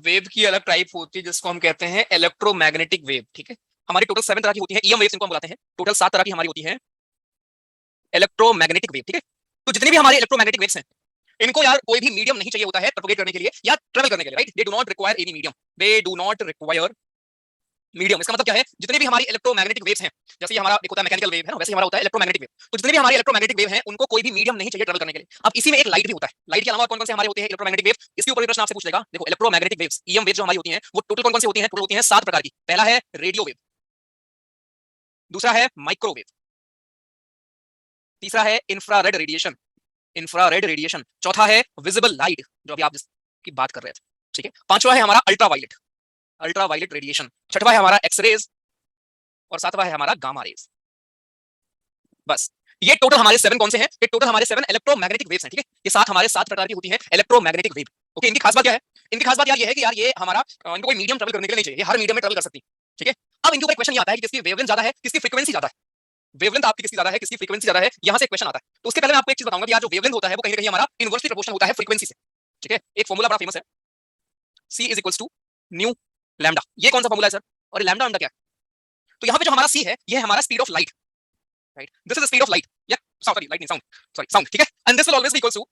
Wave की अलग type होती है जिसको हम कहते हैं इलेक्ट्रोमैग्नेटिक वेव। ठीक है, हमारी टोटल 7 तरह की होती है, ईएम वेव्स इनको हम बुलाते हैं। टोटल 7 तरह की हमारी होती है इलेक्ट्रोमैग्नेटिक वेव। ठीक है, तो जितनी भी हमारी इलेक्ट्रोमैग्नेटिक वेव्स हैं इनको यार कोई भी मीडियम नहीं चाहिए होता है प्रोपेगेट करने के लिए या ट्रेवल करने के लिए, right? They do not require any medium, they do not require medium. इसका मतलब क्या है, जितनी भी हमारी इलेक्ट्रोमैग्नेटिक वेव्स हैं, जैसे हमारा एक होता है मैकेनिकल वेव है ना, वैसे हमारा होता है इलेक्ट्रोमैग्नेटिक वेव। तो जितनी भी हमारी इलेक्ट्रोमैग्नेटिक वेव हैं उनको कोई भी मीडियम नहीं चाहिए ट्रेवल करने के लिए। अब इसी में एक लाइट भी होता है। लाइट के अलावा कौन कौन से हमारे होते हैं इलेक्ट्रोमैग्नेटिक वेव, इसके ऊपर भी प्रश्न आपसे पूछ लेगा। देखो इलेक्ट्रोमैग्नेटिक वेव्स ईएम वेव जो हमारी होती हैं वो टोटल कौन कौन सी होती हैं? टोटल होती हैं 7 प्रकार की। पहला है रेडियो वेव, दूसरा है माइक्रोवेव, तीसरा है इंफ्रारेड रेडिएशन, इंफ्रारेड रेडिएशन, चौथा है विजिबल लाइट जो अभी आप जिसकी बात कर रहे थे। ठीक है, पांचवा है हमारा अल्ट्रावायलेट, अल्ट्रावायलेट रेडिएशन, छठवा है हमारा एक्सरेज और सातवां है हमारा गामा रेज। बस ये टोटल हमारे 7 कौन से हैं? ये टोटल हमारे 7 इलेक्ट्रोमैग्नेटिक वेव्स हैं। ठीक है, ये 7 हमारे 7 प्रकार की होती हैं इलेक्ट्रोमैग्नेटिक वेव। ओके, इनकी खास बात क्या है? इनकी खास बात यार ये है कि यार ये हमारा इनको कोई मीडियम ट्रेवल करने के लिए नहीं चाहिए, ये हर मीडियम में ट्रेवल कर सकती है। ठीक है, अब इनके ऊपर क्वेश्चन ये आता है कि किसकी वेवलेंथ ज्यादा है, किसकी फ्रीक्वेंसी ज्यादा है। वेवलेंथ आपकी किसकी ज्यादा है, किसकी फ्रीक्वेंसी ज्यादा है, यहां से क्वेश्चन आता है। तो उसके पहले मैं आपको एक चीज बताऊंगा कि यार जो वेवलेंथ होता है वो कहीं ना कहीं हमारा इनवर्सली प्रोपोर्शनल होता है फ्रीक्वेंसी से। ठीक है, एक फॉर्मूला बड़ा फेमस है, C is equals to nu lambda. ये कौन सा फॉर्मूला है सर? और लैम्डा अंडा क्या है? तो यहाँ पे जो हमारा C है ये है हमारा speed of light, right? This is the speed of light, या सॉरी लाइट नहीं साउंड, सॉरी साउंड। ठीक है, and this will always be equals to,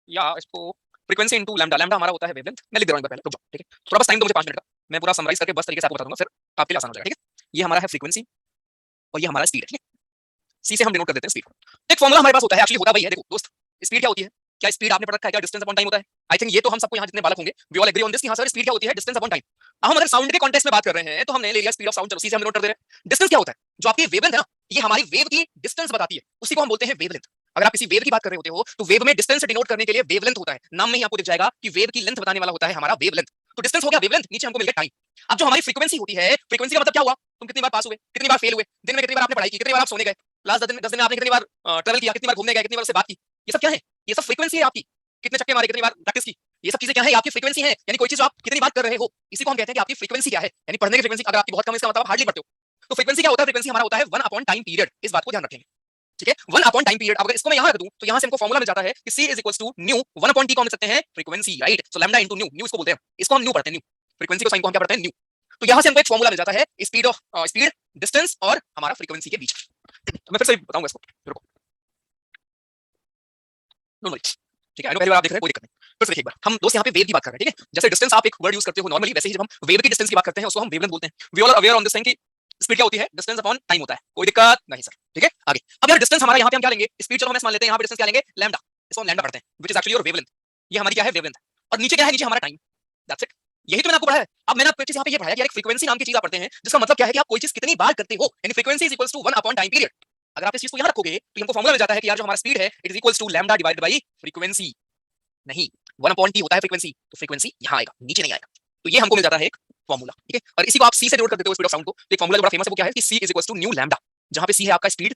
या इसको फ्रीक्वेंसी इनटू लैम्डा, लैम्डा हमारा होता है वेवलेंथ। मैं लिख दे रहा हूं पहले, रुक जाओ। ठीक है, थोड़ा बस टाइम दो मुझे 5 मिनट का, मैं पूरा समराइज करके बस तरीके से आपको बता दूंगा, फिर आपके लिए आसान हो जाएगा। ठीक है, ये हमारा है फ्रीक्वेंसी और ये हमारा स्पीड है। ठीक है, सी से हम डिनोट कर देते हैं स्पीड। एक फॉर्मूला हमारे पास होता है, एक्चुअली होता वही है। देखो दोस्त, स्पीड क्या होती है? क्या स्पीड आपने पढ़ रखा है? क्या डिस्टेंस अपॉन टाइम होता है? आई थिंक ये तो हम सबको यहाँ जितने बालक होंगे we all agree on this कि हाँ सर स्पीड क्या होती है? Distance upon time. अब हम अगर साउंड के कॉन्टेक्स्ट में बात कर रहे हैं तो हमने ले लिया स्पीड ऑफ साउंड, चलो सी से हम डिनोट कर दे रहे हैं। डिस्टेंस क्या होता है? जो आपकी वेवलेंथ है ना, ये हमारी वेव की डिस्टेंस बताती है, उसी को हम बोलते हैं वेवलेंथ। अगर आप किसी वेव की बात कर रहे होते हो तो वेव में डिस्टेंस डिनोट करने के लिए वेवलेंथ होता है। नाम में ही आपको दिख जाएगा कि वेव की लेंथ बताने वाला होता है हमारा वेवलेंथ। तो डिस्टेंस हो गया वेवलेंथ, नीचे हमको मिल गया टाइम। अब जो हमारी फ्रीक्वेंसी होती है, फ्रीक्वेंसी का मतलब क्या हुआ? तुम कितनी बार पास हुए, कितनी बार फेल हुए, दिन में कितनी बार आपने पढ़ाई की, कितनी बार आप सोने गए, लास्ट 10 दिन में आपने कितनी बार ट्रैवल किया, कितनी बार घूमने गए, कितनी बार उससे बात की, ये सब क्या है? ये सब फ्रीक्वेंसी है आपकी। कितने छक्के मारे, कितनी बार प्रैक्टिस की, ये सब चीजें क्या है? आपकी फ्रीक्वेंसी है। यानी कोई चीज आप कितनी बार कर रहे हो, इसी को हम कहते हैं कि आपकी फ्रीक्वेंसी क्या है। यानी पढ़ने की फ्रीक्वेंसी अगर आपकी बहुत कम है इसका मतलब आप हार्डली पढ़ते हो। तो फ्रीक्वेंसी क्या होता है? फ्रीक्वेंसी हमारा होता है 1 अपॉन टाइम पीरियड। इस बात को ध्यान रखेंगे। ठीक है, 1 अपॉन टाइम पीरियड। अगर इसको मैं यहां रख दूं तो यहां से हमको फॉर्मूला मिल जाता है कि C is equals to nu 1 upon T को हम लिख सकते हैं frequency, right? So lambda into nu, nu इसको बोलते हैं, इसको हम न्यू पढ़ते हैं, न्यू फ्रीक्वेंसी को साइन को हम क्या पढ़ते हैं? न्यू। तो यहां से हमको एक फॉर्मूला मिल जाता है स्पीड ऑफ स्पीड, डिस्टेंस और हमारा फ्रीक्वेंसी के बीच। तो मैं फिर से बताऊंगा इसको, रुको, नो वरीज। ठीक है, आई नो पहली बार आप देख रहे हैं, कोई दिक्कत नहीं। फिर से देखिए एक बार, हम दोस्त यहाँ पे वेव की बात कर रहे हैं। ठीक है, जैसे डिस्टेंस आप एक वर्ड यूज करते हो नॉर्मली, वैसे ही जब हम वेव की डिस्टेंस की बात करते हैं उसको हम वेवलेंथ बोलते हैं। We all are aware on this thing कि स्पीड क्या होती है? डिस्टेंस अपॉन टाइम होता है, कोई दिक्कत नहीं सर। ठीक है, आगे अब यार डिस्टेंस हमारा यहाँ पे हम क्या लेंगे? स्पीड चलो हम मान लेते हैं, यहाँ पे डिस्टेंस क्या लेंगे? लैम्डा, इसको हम लैम्डा पढ़ते हैं, which is actually your wavelength. ये हमारी क्या है? वेवलेंथ। और नीचे क्या है? नीचे हमारा टाइम, दैट्स इट। यही तो मैंने आपको पढ़ाया है। अब मैंने आपको एक चीज यहाँ पे ये पढ़ाया कि एक फ्रीक्वेंसी नाम की चीज आप पढ़ते हैं जिसका मतलब क्या है कि आप कोई चीज कितनी बार करते हो, यानी frequency is equals to 1 upon time period. अगर आप इस चीज को यहाँ रखोगे तो हमको फॉर्मूला मिल जाता है कि यार जो हमारा स्पीड है it is equals to lambda divided by frequency. नहीं, 1 अपॉन टी होता है फ्रीक्वेंसी, तो फ्रीक्वेंसी यहाँ आएगा, नीचे नहीं आएगा। तो ये हमको मिल जाता है एक फॉर्मूला। ठीक है, और इसी को आप सी से डिनोट कर देते हो स्पीड ऑफ साउंड को। तो एक फॉर्मूला जो बड़ा फेमस है वो क्या है कि C is equals to nu lambda, जहां पे C है आपका स्पीड,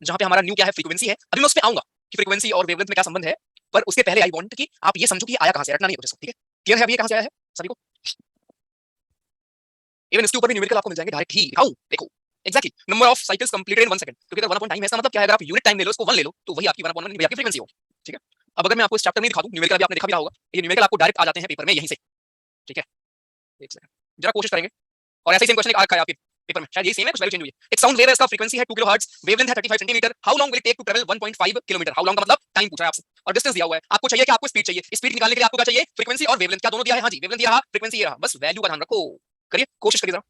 जहां पे हमारा न्यू क्या है? फ्रीक्वेंसी है। अभी मैं उस पे आऊंगा कि फ्रीक्वेंसी और वेवलेंथ में क्या संबंध है, पर उसके पहले आई वांट कि आप ये समझो कि आया कहां से, रटना नहीं है मुझे। ठीक है, क्लियर है अभी ये कहां से आया है सभी को? इवन इसके ऊपर भी न्यूमेरिकल आपको मिल जाएंगे डायरेक्ट ही। हाउ? देखो exactly number of cycles completed in 1 second, क्योंकि अगर 1 अपॉन टाइम है इसका मतलब क्या है? अगर आप यूनिट टाइम ले लो, इसको 1 ले लो, तो वही आपकी 1 अपॉन 1 आपकी फ्रीक्वेंसी होगी। ठीक है, अब अगर मैं आपको इस चैप्टर में दिखा दूं, न्यूमेरिकल भी आपने देखा भी होगा, ये न्यूमेरिकल आपको डायरेक्ट आ जाते हैं पेपर में यहीं से। ठीक है, एक सेकंड जरा कोशिश करेंगे, और ऐसे ही सेम क्वेश्चन आ रखा है आपके पेपर में, शायद यही सेम है, कुछ वैल्यू चेंज हुई है। एक साउंड वेव है, इसका फ्रीक्वेंसी है 2 किलोहर्ट्ज, वेवलेंथ है 35 centimetre, how long will it take to travel 1.5 kilometre? How long का मतलब टाइम पूछा है आपसे, और डिस्टेंस दिया हुआ है। आपको चाहिए कि आपको स्पीड चाहिए, स्पीड निकालने के लिए आपको क्या चाहिए? फ्रीक्वेंसी और वेवलेंथ। क्या दोनों दिया है? हाँ जी, वेवलेंथ दिया रहा, फ्रीक्वेंसी ये रहा, बस वैल्यू का ध्यान रखो। करिए, कोशिश करिए जरा।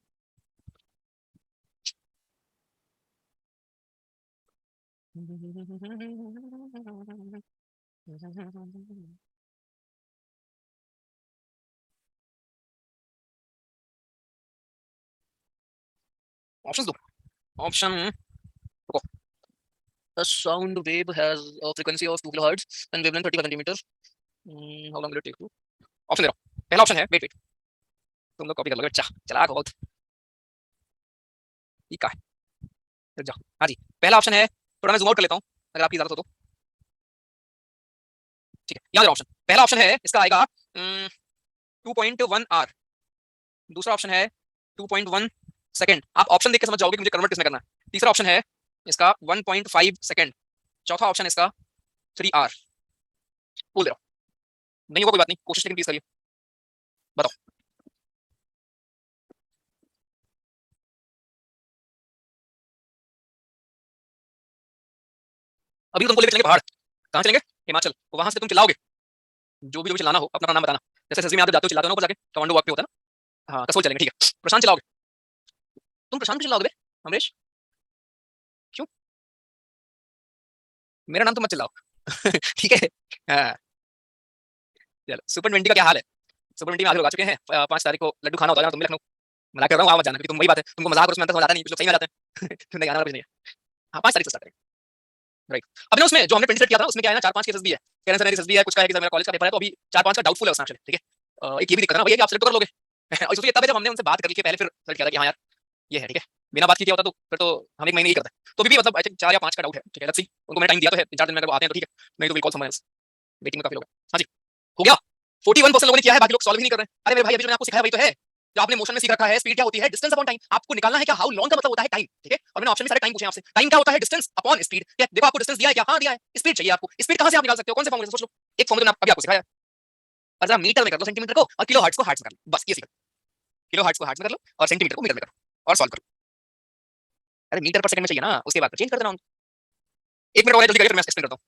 ऑप्शंस दो, ऑप्शन रुको। A sound wave has a frequency of 2 kilohertz and wavelength 35 centimeters. How long will it take to? Option दे रहा हूँ। पहला ऑप्शन है, वेट वेट, तुम लोग कॉपी कर लोगे, अच्छा चलाक हो बहुत, ठीक है, रुक जाओ। हाँ जी, पहला ऑप्शन है, थोड़ा मैं जूम आउट कर लेता हूँ अगर आपकी इजाजत हो तो। ठीक है, यहाँ ऑप्शन, पहला ऑप्शन है इसका आएगा 2.1 आवर, दूसरा ऑप्शन है 2.1 सेकेंड। आप ऑप्शन देख के समझ जाओगे कि मुझे कन्वर्ट किसमें करना है। तीसरा ऑप्शन है इसका 1.5 सेकेंड, चौथा ऑप्शन है इसका 3 आवर। बोल दे रहा हूँ, नहीं होगा कोई बात नहीं, कोशिश लेकिन प्लीज करिए, बताओ। अभी तुमको लेके चलेंगे पहाड़, कहाँ चलेंगे? हिमाचल। तो वहां से तुम चिल्लाओगे, जो भी चिल्लाना हो अपना नाम बताना। जैसे सजी में आप जाते हो चिल्लाते हो ना ऊपर जाके, कमांडो वॉक पे होता है ना। हाँ कसोल चलेंगे, ठीक है। प्रशांत चिल्लाओगे? तुम प्रशांत चिल्लाओगे बे? अमरीश क्यों? मेरा नाम तो मत चिल्लाओ। ठीक है। हाँ चलो, सुपर 20 का क्या हाल है? सुपर 20 में आगे लोग आ चुके हैं। 5 तारीख को लड्डू खाना होता है, तुम भी लखनऊ। मजाक कर रहा हूँ, वहां मत जाना क्योंकि तुम वही बात है, तुमको मजाक और उसमें अंतर समझ आता नहीं, कुछ लोग सही में जाते हैं। तुमने गाना कुछ नहीं है। हाँ 5 तारीख से स्टार्ट करेंगे, राइट। अब ना उसमें जो हमने 20 सेट किया था उसमें क्या है ना, 4-5 केसेस भी है। पेरेंट्स एनालिसिस भी है, कुछ का है कि मेरा कॉलेज का पेपर है, तो अभी 4-5 का डाउटफुल है उसमें एक्चुअली, ठीक है। एक ये भी दिक्कत है ना भैया कि आप सेलेक्ट तो कर लोगे। और सोचिए तब है जब हमने उनसे बात करके पहले फिर सेलेक्ट किया था कि हाँ यार ये है, ठीक है। बिना बात की किया होता तो फिर तो हम एक महीने ही करते। तो अभी भी मतलब आई थिंक 4 या 5 का डाउट है, ठीक है। लेट्स सी, उनको मैंने टाइम दिया तो है, 3-4 दिन में अगर वो आते हैं तो ठीक है, नहीं तो will call someone else. Waiting में काफी लोग हैं। हाँ जी, हो गया। 41% लोगों ने किया है, बाकी लोग सॉल्व ही नहीं कर रहे हैं। अरे मेरे भाई अभी जो मैंने आपको सिखाया वही तो है, जो आपने मोशन में सीख रखा है। स्पीड क्या होती है? Distance upon time. आपको निकालना है क्या हाउ लॉन्ग का मतलब होता है टाइम, ठीक है। और मैंने ऑप्शन में सारे टाइम पूछे आपसे। टाइम क्या होता है? Distance upon speed. देखो आपको डिस्टेंस दिया है क्या? हाँ दिया है। स्पीड चाहिए आपको। स्पीड कहां से आप निकाल सकते हो? कौन से फॉर्मूले से? सोच लो। एक फॉर्मूला मैंने अभी आपको सिखाया, और जरा मीटर में कर लो सेंटीमीटर को, और किलो हर्ट्ज को हर्ट्ज में कर लो, बस ये सीखो। किलो हर्ट्ज को हर्ट्ज में कर लो और सेंटीमीटर को मीटर में करो और सॉल्व करो। अरे मीटर पर सेकंड में चाहिए ना, उसके बाद चेंज कर देना। 1 मिनट और है, जल्दी करिए फिर मैं एक्सप्लेन करता हूँ।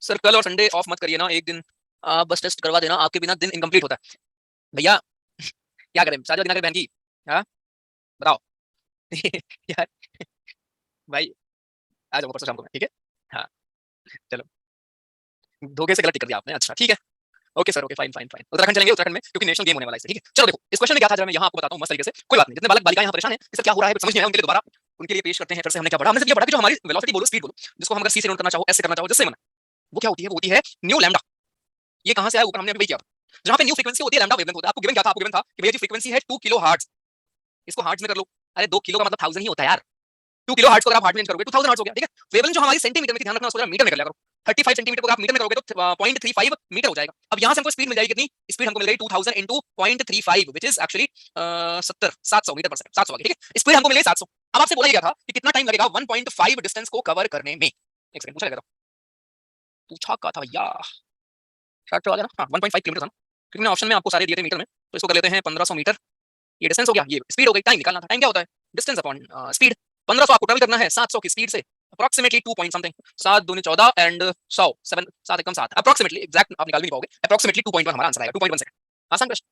सर कल और संडे ऑफ मत करिए ना एक दिन, आप बस टेस्ट करवा देना, आपके बिना दिन इनकम्प्लीट होता है भैया। क्या करें, शादी वादी ना करें बहन की? हाँ बताओ। यार भाई आ जाओ परसों शाम को मैं, ठीक है। हाँ चलो, धोखे से गलती कर दिया आपने, अच्छा ठीक है। Okay sir, okay fine fine fine. Uttarakhand चलेंगे, उत्तराखंड में क्योंकि नेशनल गेम होने वाला है, ठीक है। चलो देखो इस क्वेश्चन में क्या था जरा मैं यहाँ आपको बताता हूँ मस्त तरीके से। कोई बात नहीं, जितने बालक बालिकाएं यहाँ परेशान हैं, इससे क्या हो रहा है समझ नहीं आया, उनके लिए दोबारा उनके लिए पेश करते हैं। फिर से हमने क्या पढ़ा? हमने सिर्फ ये पढ़ा कि जो हमारी वेलोसिटी बोलो, स्पीड बोलो, जिसको हम अगर सी से नोट करना चाहो, एस से करना चाहो, जिससे मन, वो क्या होती है? वो होती है न्यू लैम्डा। ये कहां से आया? ऊपर हमने अभी वही किया था। जहां पे न्यू फ्रीक्वेंसी होती है लैम्डा वेवलेंथ होता है। आपको गिवन क्या था? आपको गिवन था कि भैया जी फ्रीक्वेंसी है 2 किलो हर्ट्ज, इसको हर्ट्ज में कर लो। अरे 2 किलो का मतलब 1000 ही होता है यार। 2 किलो हर्ट्ज को अगर आप हर्ट्ज में करोगे तो 1000 हर्ट्ज हो गया, ठीक है। वेवलेंथ जो हमारी सेंटीमीटर में थी, ध्यान रखना, उसको मीटर में कर लिया करो। 35 सेंटीमीटर को आप मीटर में करोगे तो 0.35 मीटर हो जाएगा। अब यहां से हमको स्पीड मिल जाएगी कितनी? स्पीड हमको मिल गई 2000 into 0.35 which is actually 700 metre per second, 700 आ गई, ठीक है। स्पीड हमको मिल गई 700। अब आपसे बोला गया था कि कितना टाइम लगेगा 1.5 डिस्टेंस को कवर करने में। एक सेकंड, पूछा गया था, पूछा का था भैया, शायद तो आ गया ना। हाँ 1.5 किलोमीटर था ना, क्योंकि मैंने ऑप्शन में आपको सारे दिए थे मीटर में, तो इसको कर लेते हैं 1500 मीटर। ये डिस्टेंस हो गया, ये स्पीड हो गई। टाइम निकालना था, टाइम क्या होता है? Distance upon speed. 1500 आपको ट्रैवल करना है 700 की स्पीड से, अप्रोक्सीमेटली 2 पॉइंट समथिंग, 7 दूनी 14 एंड 100 7 7 एकम 7, अप्रोक्सीमेटली, एग्जैक्ट आप निकाल भी नहीं पाओगे, अप्रोक्सीमेटली 2.1 हमारा आंसर आएगा, 2.1 सेकंड। आसान क्वेश्चन।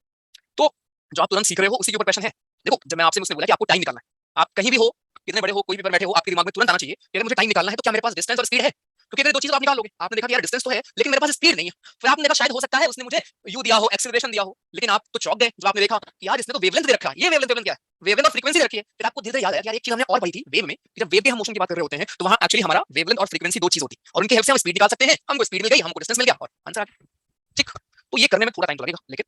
तो जो आप तुरंत सीख रहे हो उसी के ऊपर क्वेश्चन है। देखो जब मैं आपसे उसने बोला कि आपको टाइम निकालना है, आप कहीं भी हो, कितने बड़े हो, कोई भी पर बैठे हो, आपके दिमाग में तुरंत आना चाहिए कि अगर मुझे टाइम निकालना है तो क्या मेरे पास डिस्टेंस और स्पीड है? क्योंकि अगर दो चीज आप निकाल लोगे, आपने देखा कि यार डिस्टेंस तो है लेकिन मेरे पास स्पीड नहीं है, फिर आपने देखा शायद हो सकता है उसने मुझे यू दिया हो, एक्सेलरेशन दिया हो, लेकिन आप तो चौंक गए जब आपने देखा कि यार इसने तो वेवलेंथ दे रखा है। ये वेवलेंथ क्या है? वेवलेंथ और फ्रीक्वेंसी रखी है। फिर आपको धीरे धीरे याद आया कि यार एक चीज हमने और पढ़ी थी वेव में, कि जब वेव के हम मोशन की बात कर रहे होते हैं तो वहां एक्चुअली हमारा वेवलेंथ और फ्रीक्वेंसी दो चीज होती है, और उनकी हेल्प से हम स्पीड निकाल सकते हैं। हमको स्पीड मिल गई, हमको डिस्टेंस मिल गया और आंसर आ गया, ठीक। तो ये करने में थोड़ा टाइम लगेगा लेकिन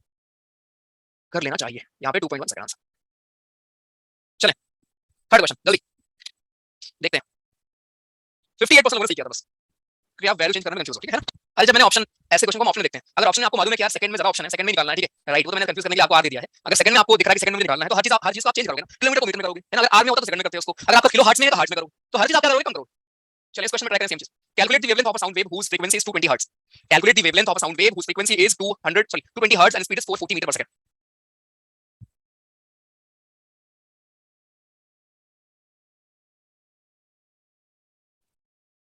कर लेना चाहिए। यहाँ पे 2.1 सेकंड आंसर। चलें थर्ड क्वेश्चन जल्दी देखते हैं। 58% लोगों ने सही किया था बस, क्योंकि आप वैल्यू चेंज करने में कंफ्यूज हो, ठीक है ना। अरे जब मैंने ऑप्शन, ऐसे क्वेश्चन को हम ऑप्शन में देखते हैं। अगर ऑप्शन में आपको मालूम है कि यार सेकंड में ज्यादा ऑप्शन है, सेकंड में निकालना है, ठीक है राइट, वो तो मैंने कंफ्यूज करने के लिए आपको आर दे दिया है। अगर सेकंड में आपको दिख रहा है कि सेकंड में निकालना है तो हर चीज को आप चेंज करोगे ना, किलोमीटर को मीटर में करोगे, है ना। अगर आर में होता तो सेकंड में करते हैं उसको, अगर आपका किलो हर्ट्ज में है तो हर्ट्ज में करोगे, तो हर चीज आप क्या करोगे? कम करोगे। चलिए इस क्वेश्चन में ट्राई करें सेम चीज। Calculate the wavelength of a sound wave whose frequency is 220 hertz. Calculate the wavelength of a sound wave whose frequency is 220 hertz and speed is 440 metre per second.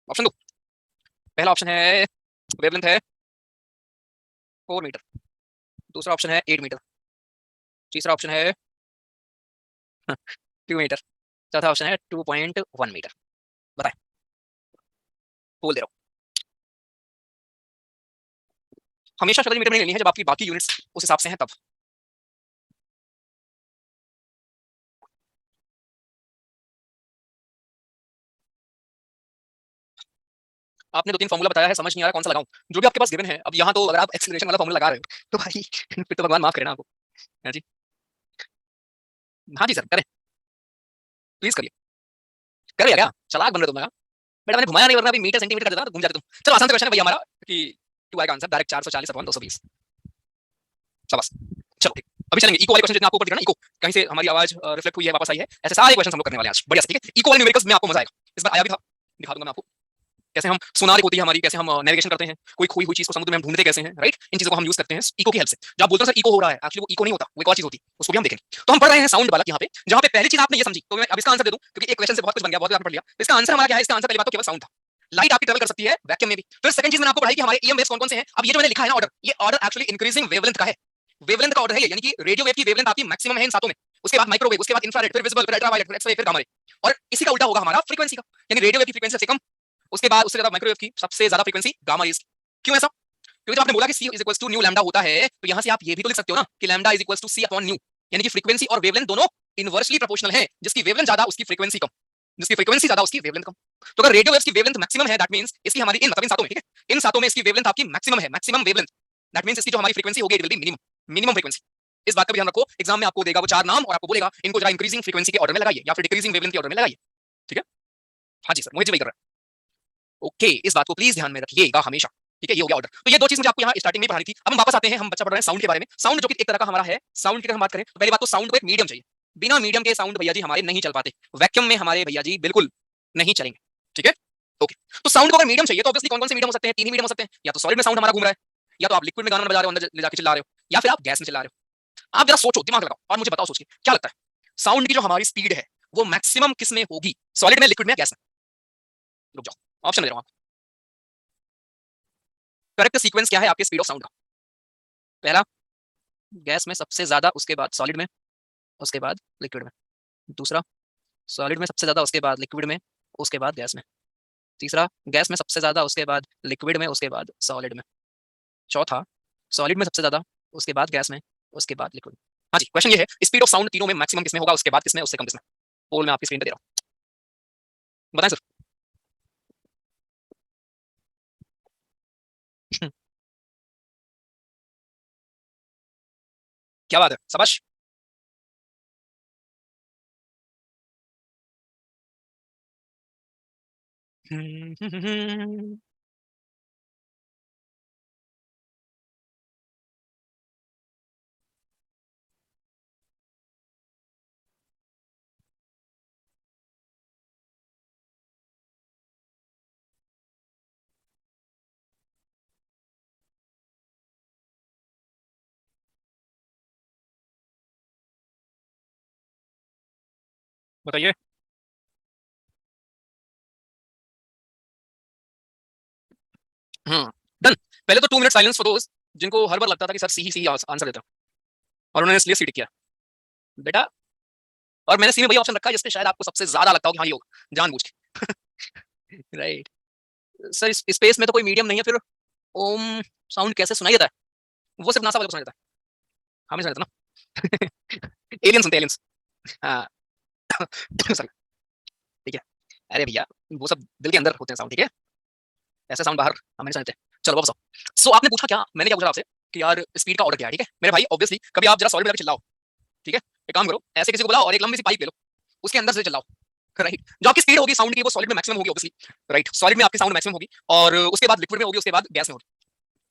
Option दो। पहला option है wavelength है 4 metre, दूसरा option है 8 metre, तीसरा option है 2 metre, चौथा option है 2.1 मीटर। बताएं, बोल दे रहा हूँ। हमेशा शब्द मीटर में लेनी है जब आपकी बाकी यूनिट्स उस हिसाब से हैं तब। आपने 2-3 फॉर्मूला बताया है, समझ नहीं आ रहा कौन सा लगाऊं। जो भी आपके पास गिवन है, अब यहाँ तो अगर आप एक्सीलरेशन वाला फॉर्मूला लगा रहे हो तो भाई फिर तो भगवान माफ करे ना आपको। हाँ जी, हाँ जी सर करें, प्लीज करिए। करिए क्या चालाक बन रहे तुम? बेटा मैंने घुमाया नहीं, वरना अभी मीटर सेंटीमीटर कर देता तो घूम जाते तुम। चलो आसान सा क्वेश्चन है भैया हमारा कि 2 आएगा आंसर डायरेक्ट 440 अपॉन 220। शाबाश। चलो ठीक, अभी चलेंगे इको वाले क्वेश्चन जितने आपको पढ़ ना, इको कहीं से हमारी आवाज रिफ्लेक्ट हुई है, वापस आई है, ऐसे सारे क्वेश्चन हम लोग करने वाले हैं आज, बढ़िया ठीक है। इको वाले न्यूमेरिकल्स में आपको मजा आएगा। इस बार आया भी था, दिखा दूंगा मैं आपको। कैसे हम सोनार एक होती है हमारी, कैसे हम नेविगेशन करते हैं, कोई खोई हुई चीज को समुद्र में हम ढूंढते कैसे हैं, राइट? इन चीजों को हम यूज करते हैं इको की हेल्प से। जो आप बोलते हो सर इको हो रहा है, एक्चुअली वो इको नहीं होता, वो एक और चीज होती है, उसको भी हम देखेंगे। तो हम पढ़ रहे हैं साउंड वाला यहाँ पे, जहाँ पे पहली चीज आपने ये समझी, तो मैं अब इसका आंसर दे दूं क्योंकि एक क्वेश्चन से बहुत कुछ बन गया, बहुत आपने पढ़ लिया। इसका आंसर हमारा क्या है? इसका आंसर पहली बात तो केवल साउंड था। लाइट आपकी ट्रेवल कर सकती है वैक्यूम में भी। फिर सेकंड चीज मैंने आपको पढ़ाई कि हमारे ईएम वेव्स कौन-कौन से हैं। अब ये जो मैंने लिखा है ना ऑर्डर, ये ऑर्डर एक्चुअली इंक्रीजिंग वेवलेंथ का है। वेवलेंथ का ऑर्डर है ये, यानी कि रेडियो वेव की वेवलेंथ आपकी मैक्सिमम है इन सातों में। उसके बाद माइक्रोवेव, उसके बाद इंफ्रारेड, फिर विजिबल, फिर अल्ट्रावायलेट, फिर एक्स-रे, फिर गामा रे। और इसी का उल्टा होगा हमारा फ्रीक्वेंसी का, यानी रेडियो वेव की फ्रीक्वेंसी सबसे कम, उसके बाद उससे ज्यादा माइक्रोवेव की, सबसे ज्यादा फ्रीक्वेंसी गामा रेज। क्यों ऐसा? क्योंकि जब आपने बोला कि c is equals to nu lambda होता है, तो यहां से आप ये भी तो लिख सकते हो ना कि lambda is equals to c upon nu, यानी कि फ्रीक्वेंसी और वेवलेंथ दोनों इनवर्सली प्रोपोर्शनल है। जिसकी वेवलेंथ ज्यादा उसकी फ्रीक्वेंसी कम, जिसकी फ्रीक्वेंसी ज्यादा उसकी वेवलेंथ कम। तो अगर रेडियो वेव्स की वेवलेंथ मैक्सिमम है, दैट मींस इसकी हमारी इन मतलब इन सातों में, ठीक है, इन सातों में इसकी वेवलेंथ आपकी मैक्सिमम है, मैक्सिमम वेवलेंथ। दैट मींस इसकी जो हमारी फ्रीक्वेंसी होगी it will be minimum, minimum frequency. इस बात का भी ध्यान रखो, एग्जाम में आपको देगा वो चार नाम और आपको बोलेगा इनको जरा इंक्रीजिंग फ्रीक्वेंसी के ऑर्डर में लगाइए या फिर डिक्रीजिंग वेवलेंथ के ऑर्डर में लगाइए, ठीक है? हाँ जी सर, मोहित जी वही कर रहा है। ओके, इस बात को प्लीज ध्यान में रखिएगा हमेशा, ठीक है? ये हो गया ऑर्डर। तो ये दो चीज मुझे आपको यहाँ स्टार्टिंग में पढ़ानी थी। अब हम वापस आते हैं, हम बच्चा पढ़ रहे हैं साउंड के बारे में। साउंड जो कि एक तरह का हमारा है, साउंड की अगर हम बात करें तो पहली बात तो साउंड को एक मीडियम चाहिए। बिना मीडियम के साउंड भैया जी हमारे नहीं चल पाते, वैक्यूम में हमारे भैया जी बिल्कुल नहीं चलेंगे, ठीक है? ओके, तो साउंड को अगर मीडियम चाहिए तो ऑब्वियसली कौन कौन से मीडियम हो सकते हैं? तीन ही मीडियम हो सकते हैं, या तो सॉलिड में साउंड हमारा घूम रहा है, या तो आप लिक्विड में गाना बजा रहे हो, अंदर ले जाके चिल्ला रहे हो, या फिर आप गैस में चिल्ला रहे हो। आप जरा सोचो, दिमाग लगाओ और मुझे बताओ सोच के क्या लगता है साउंड की जो हमारी स्पीड है वो मैक्सिमम किस में होगी? सॉलिड में, लिक्विड में, गैस में? रुक जाओ, ऑप्शन दे रहा हूं। करेक्ट सीक्वेंस क्या है आपके स्पीड ऑफ साउंड का? पहला गैस में सबसे ज्यादा, उसके बाद सॉलिड में, उसके बाद लिक्विड में। दूसरा सॉलिड में सबसे ज्यादा, उसके बाद लिक्विड में, उसके बाद गैस में। तीसरा गैस में सबसे ज्यादा, उसके बाद लिक्विड में, उसके बाद सॉलिड में। चौथा सॉलिड में सबसे ज्यादा, उसके बाद गैस में, उसके बाद लिक्विड। हाँ जी, क्वेश्चन ये है स्पीड ऑफ साउंड तीनों में मैक्सिमम किसमें होगा, उसके बाद किसमें, उससे कम किसमें? पोल में आपकी स्क्रीन पे दे रहा हूँ, बताएं सर। क्या बात है, शाबाश। बताइए। डन। पहले तो 2 मिनट साइलेंस फॉर दोस जिनको हर बार लगता था कि सर सी ही आंसर देता, और उन्होंने इसलिए सी टिक किया बेटा। और मैंने सी में वही ऑप्शन रखा है जिसपे शायद आपको सबसे ज्यादा लगता हो कि हाँ ये होगा, जानबूझ के। राइट। सर इस स्पेस में तो कोई मीडियम नहीं है, फिर ओम साउंड कैसे सुनाई देता है? वो सिर्फ नासा वाले को सुनाई देता है, हमें सुनाई देता ना। एलियन सुनते हैं, एलियंस। हाँ। सॉरी, ठीक है। अरे भैया वो सब दिल के अंदर होते हैं साउंड, ठीक है? ऐसे साउंड बाहर हम नहीं सुनते। चलो वापस आओ। सो आपने पूछा क्या, मैंने क्या पूछा आपसे कि यार स्पीड का ऑर्डर क्या है, ठीक है मेरे भाई? ऑब्वियसली कभी आप जरा सॉलिड में चिल्लाओ, ठीक है? एक काम करो, ऐसे किसी को बुलाओ और एक लंबी सी पाइप ले लो, उसके अंदर से चिल्लाओ, राइट? जो आपकी स्पीड होगी साउंड की वो सॉलिड में मैक्सिमम होगी ऑब्वियसली, राइट? सॉलिड में आपकी साउंड मैक्सिमम होगी, और उसके बाद लिक्विड में होगी, उसके बाद गैस में होगी।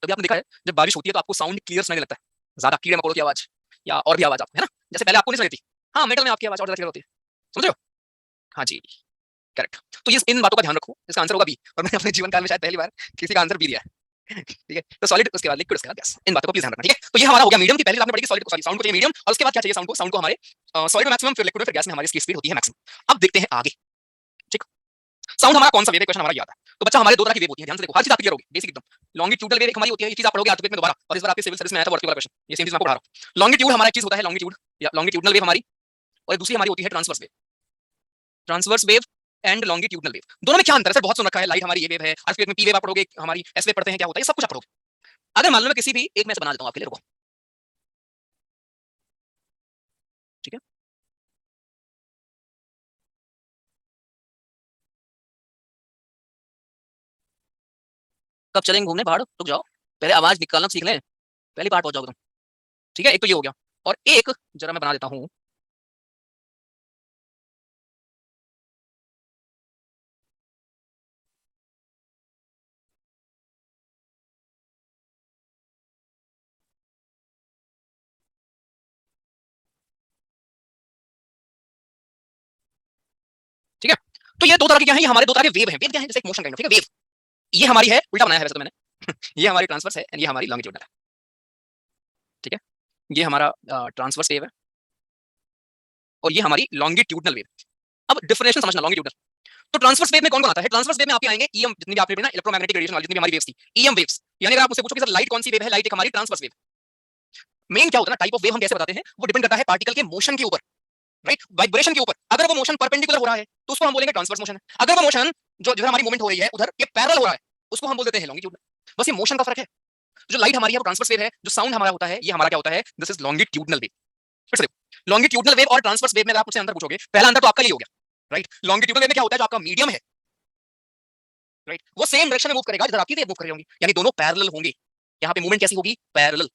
तभी आपने देखा है जब बारिश होती है तो आपको साउंड क्लियर सुनाई लगता है, ज्यादा कीड़े मकोड़ों की आवाज या और भी आवाज, आप है ना? जैसे पहले आपको नहीं सुनाई थी। हाँ, मेटल में आपकी आवाज और ज्यादा क्लियर होती है, समझ रहे हो? हाँ जी, करेक्ट। तो ये इन बातों का ध्यान रखो, इसका आंसर होगा बी, और मैंने अपने जीवन काल में शायद पहली बार किसी का आंसर बी दिया है। ठीक है, तो सॉलिड, उसके बाद लिक्विड, उसके बाद गैस, इन बातों को प्लीज ध्यान रखना, ठीक है? तो ये हमारा हो गया मीडियम की, पहले आपने पढ़ी सॉलिड को, सॉरी साउंड को चाहिए मीडियम, और उसके बाद क्या चाहिए साउंड को? साउंड को हमारे सॉलिड में मैक्सिमम, फिर लिक्विड में, फिर गैस में हमारी इसकी स्पीड होती है मैक्सिमम। अब देखते हैं आगे, ठीक? साउंड हमारा कौन सा वेव है, क्वेश्चन हमारा ये आता है। तो बच्चा हमारे दो तरह की वेव होती है, ध्यान से देखो, हर चीज आपकी क्लियर होगी, बेसिक एकदम। लॉन्गिट्यूडल वेव एक हमारी होती है, ये चीज आप पढ़ोगे आज में दोबारा, और इस बार आपके सिविल सर्विस में आया था वर्टिकल क्वेश्चन, ये सेम चीज मैं आपको पढ़ा रहा हूं। लॉन्गिट्यूड हमारा एक चीज होता है, लॉन्गिट्यूड या लॉन्गिट्यूडनल वेव हमारी, और दूसरी हमारी होती है transverse wave. Transverse wave and longitudinal wave, दोनों में क्या अंतर है सर? बहुत सुन रखा है, लाइट हमारी ये वेव है, अर्थक्वेक में पी वेव आप पढ़ोगे, हमारी एस वेव पढ़ते हैं, क्या होता है, ये सब कुछ आप पढ़ोगे। अगर मान लो मैं किसी भी एक में से बना देता हूं आपके लिए, रुको, ठीक है? कब चलेंगे घूमने पहाड़? रुक जाओ, पहले आवाज निकालना सीख लें, पहली पार्ट पहुंच जाओगे तुम, ठीक है? एक तो ये हो गया, और एक जरा मैं बना देता हूं। ठीक है, तो ये दो तरह के क्या है, ये हमारे दो तरह के वेव हैं। वेव क्या है? जैसे एक मोशन काइंड ऑफ, ठीक है? वेव ये हमारी है, उल्टा बनाया है वैसे तो मैंने ये हमारी ट्रांसवर्स है एंड ये हमारी लॉन्गिट्यूडनल है, ठीक है। ये हमारा ट्रांसवर्स वेव है और ये हमारी लॉन्गिट्यूडनल वेव। अब डिफरेंशिएशन समझना लॉन्गिट्यूडनल। तो ट्रांसवर्स वेव में कौन कौन आता है? ट्रांसवर्स वेव में आप आएंगे ईएम, जितनी भी आपने पढ़ी ना इलेक्ट्रोमैग्नेटिक रेडिएशन वाली जितनी भी हमारी वेव्स थी, ईएम वेव्स। यानी अगर आप मुझसे पूछो कि सर लाइट कौन सी वेव है, लाइट एक हमारी ट्रांसवर्स वेव। मेन क्या होता है ना, टाइप ऑफ वेव हम कैसे बताते हैं, वो डिपेंड करता है पार्टिकल के मोशन के ऊपर, राइट, वाइब्रेशन के ऊपर। अगर वो मोशन परपेंडिकुलर हो रहा है तो उसको हम बोलेंगे ट्रांसवर्स मोशन है। अगर वो मोशन जो जिधर हमारी मूवमेंट हो रही है उधर ये पैरेलल हो रहा है, उसको हम बोल देते हैं लॉन्गिट्यूडनल। बस ये मोशन का फर्क है। जो लाइट हमारी है वो ट्रांसवर्स वेव है, जो साउंड हमारा होता है ये हमारा क्या होता है, दिस इज लॉन्गिट्यूडनल वेव। फिर से देखो, लॉन्गिट्यूडनल वेव और ट्रांसवर्स वेव में अगर आप मुझसे अंतर पूछोगे, पहला अंतर तो आपका ये हो गया, राइट। लॉन्गिट्यूडनल वेव में क्या होता है, जो आपका मीडियम है, राइट, वो सेम डायरेक्शन में मूव करेगा जिधर आपकी वेव मूव कर रही होंगी, यानी दोनों पैरेलल होंगे। यहाँ पे मूवमेंट कैसी होगी, पैरेलल।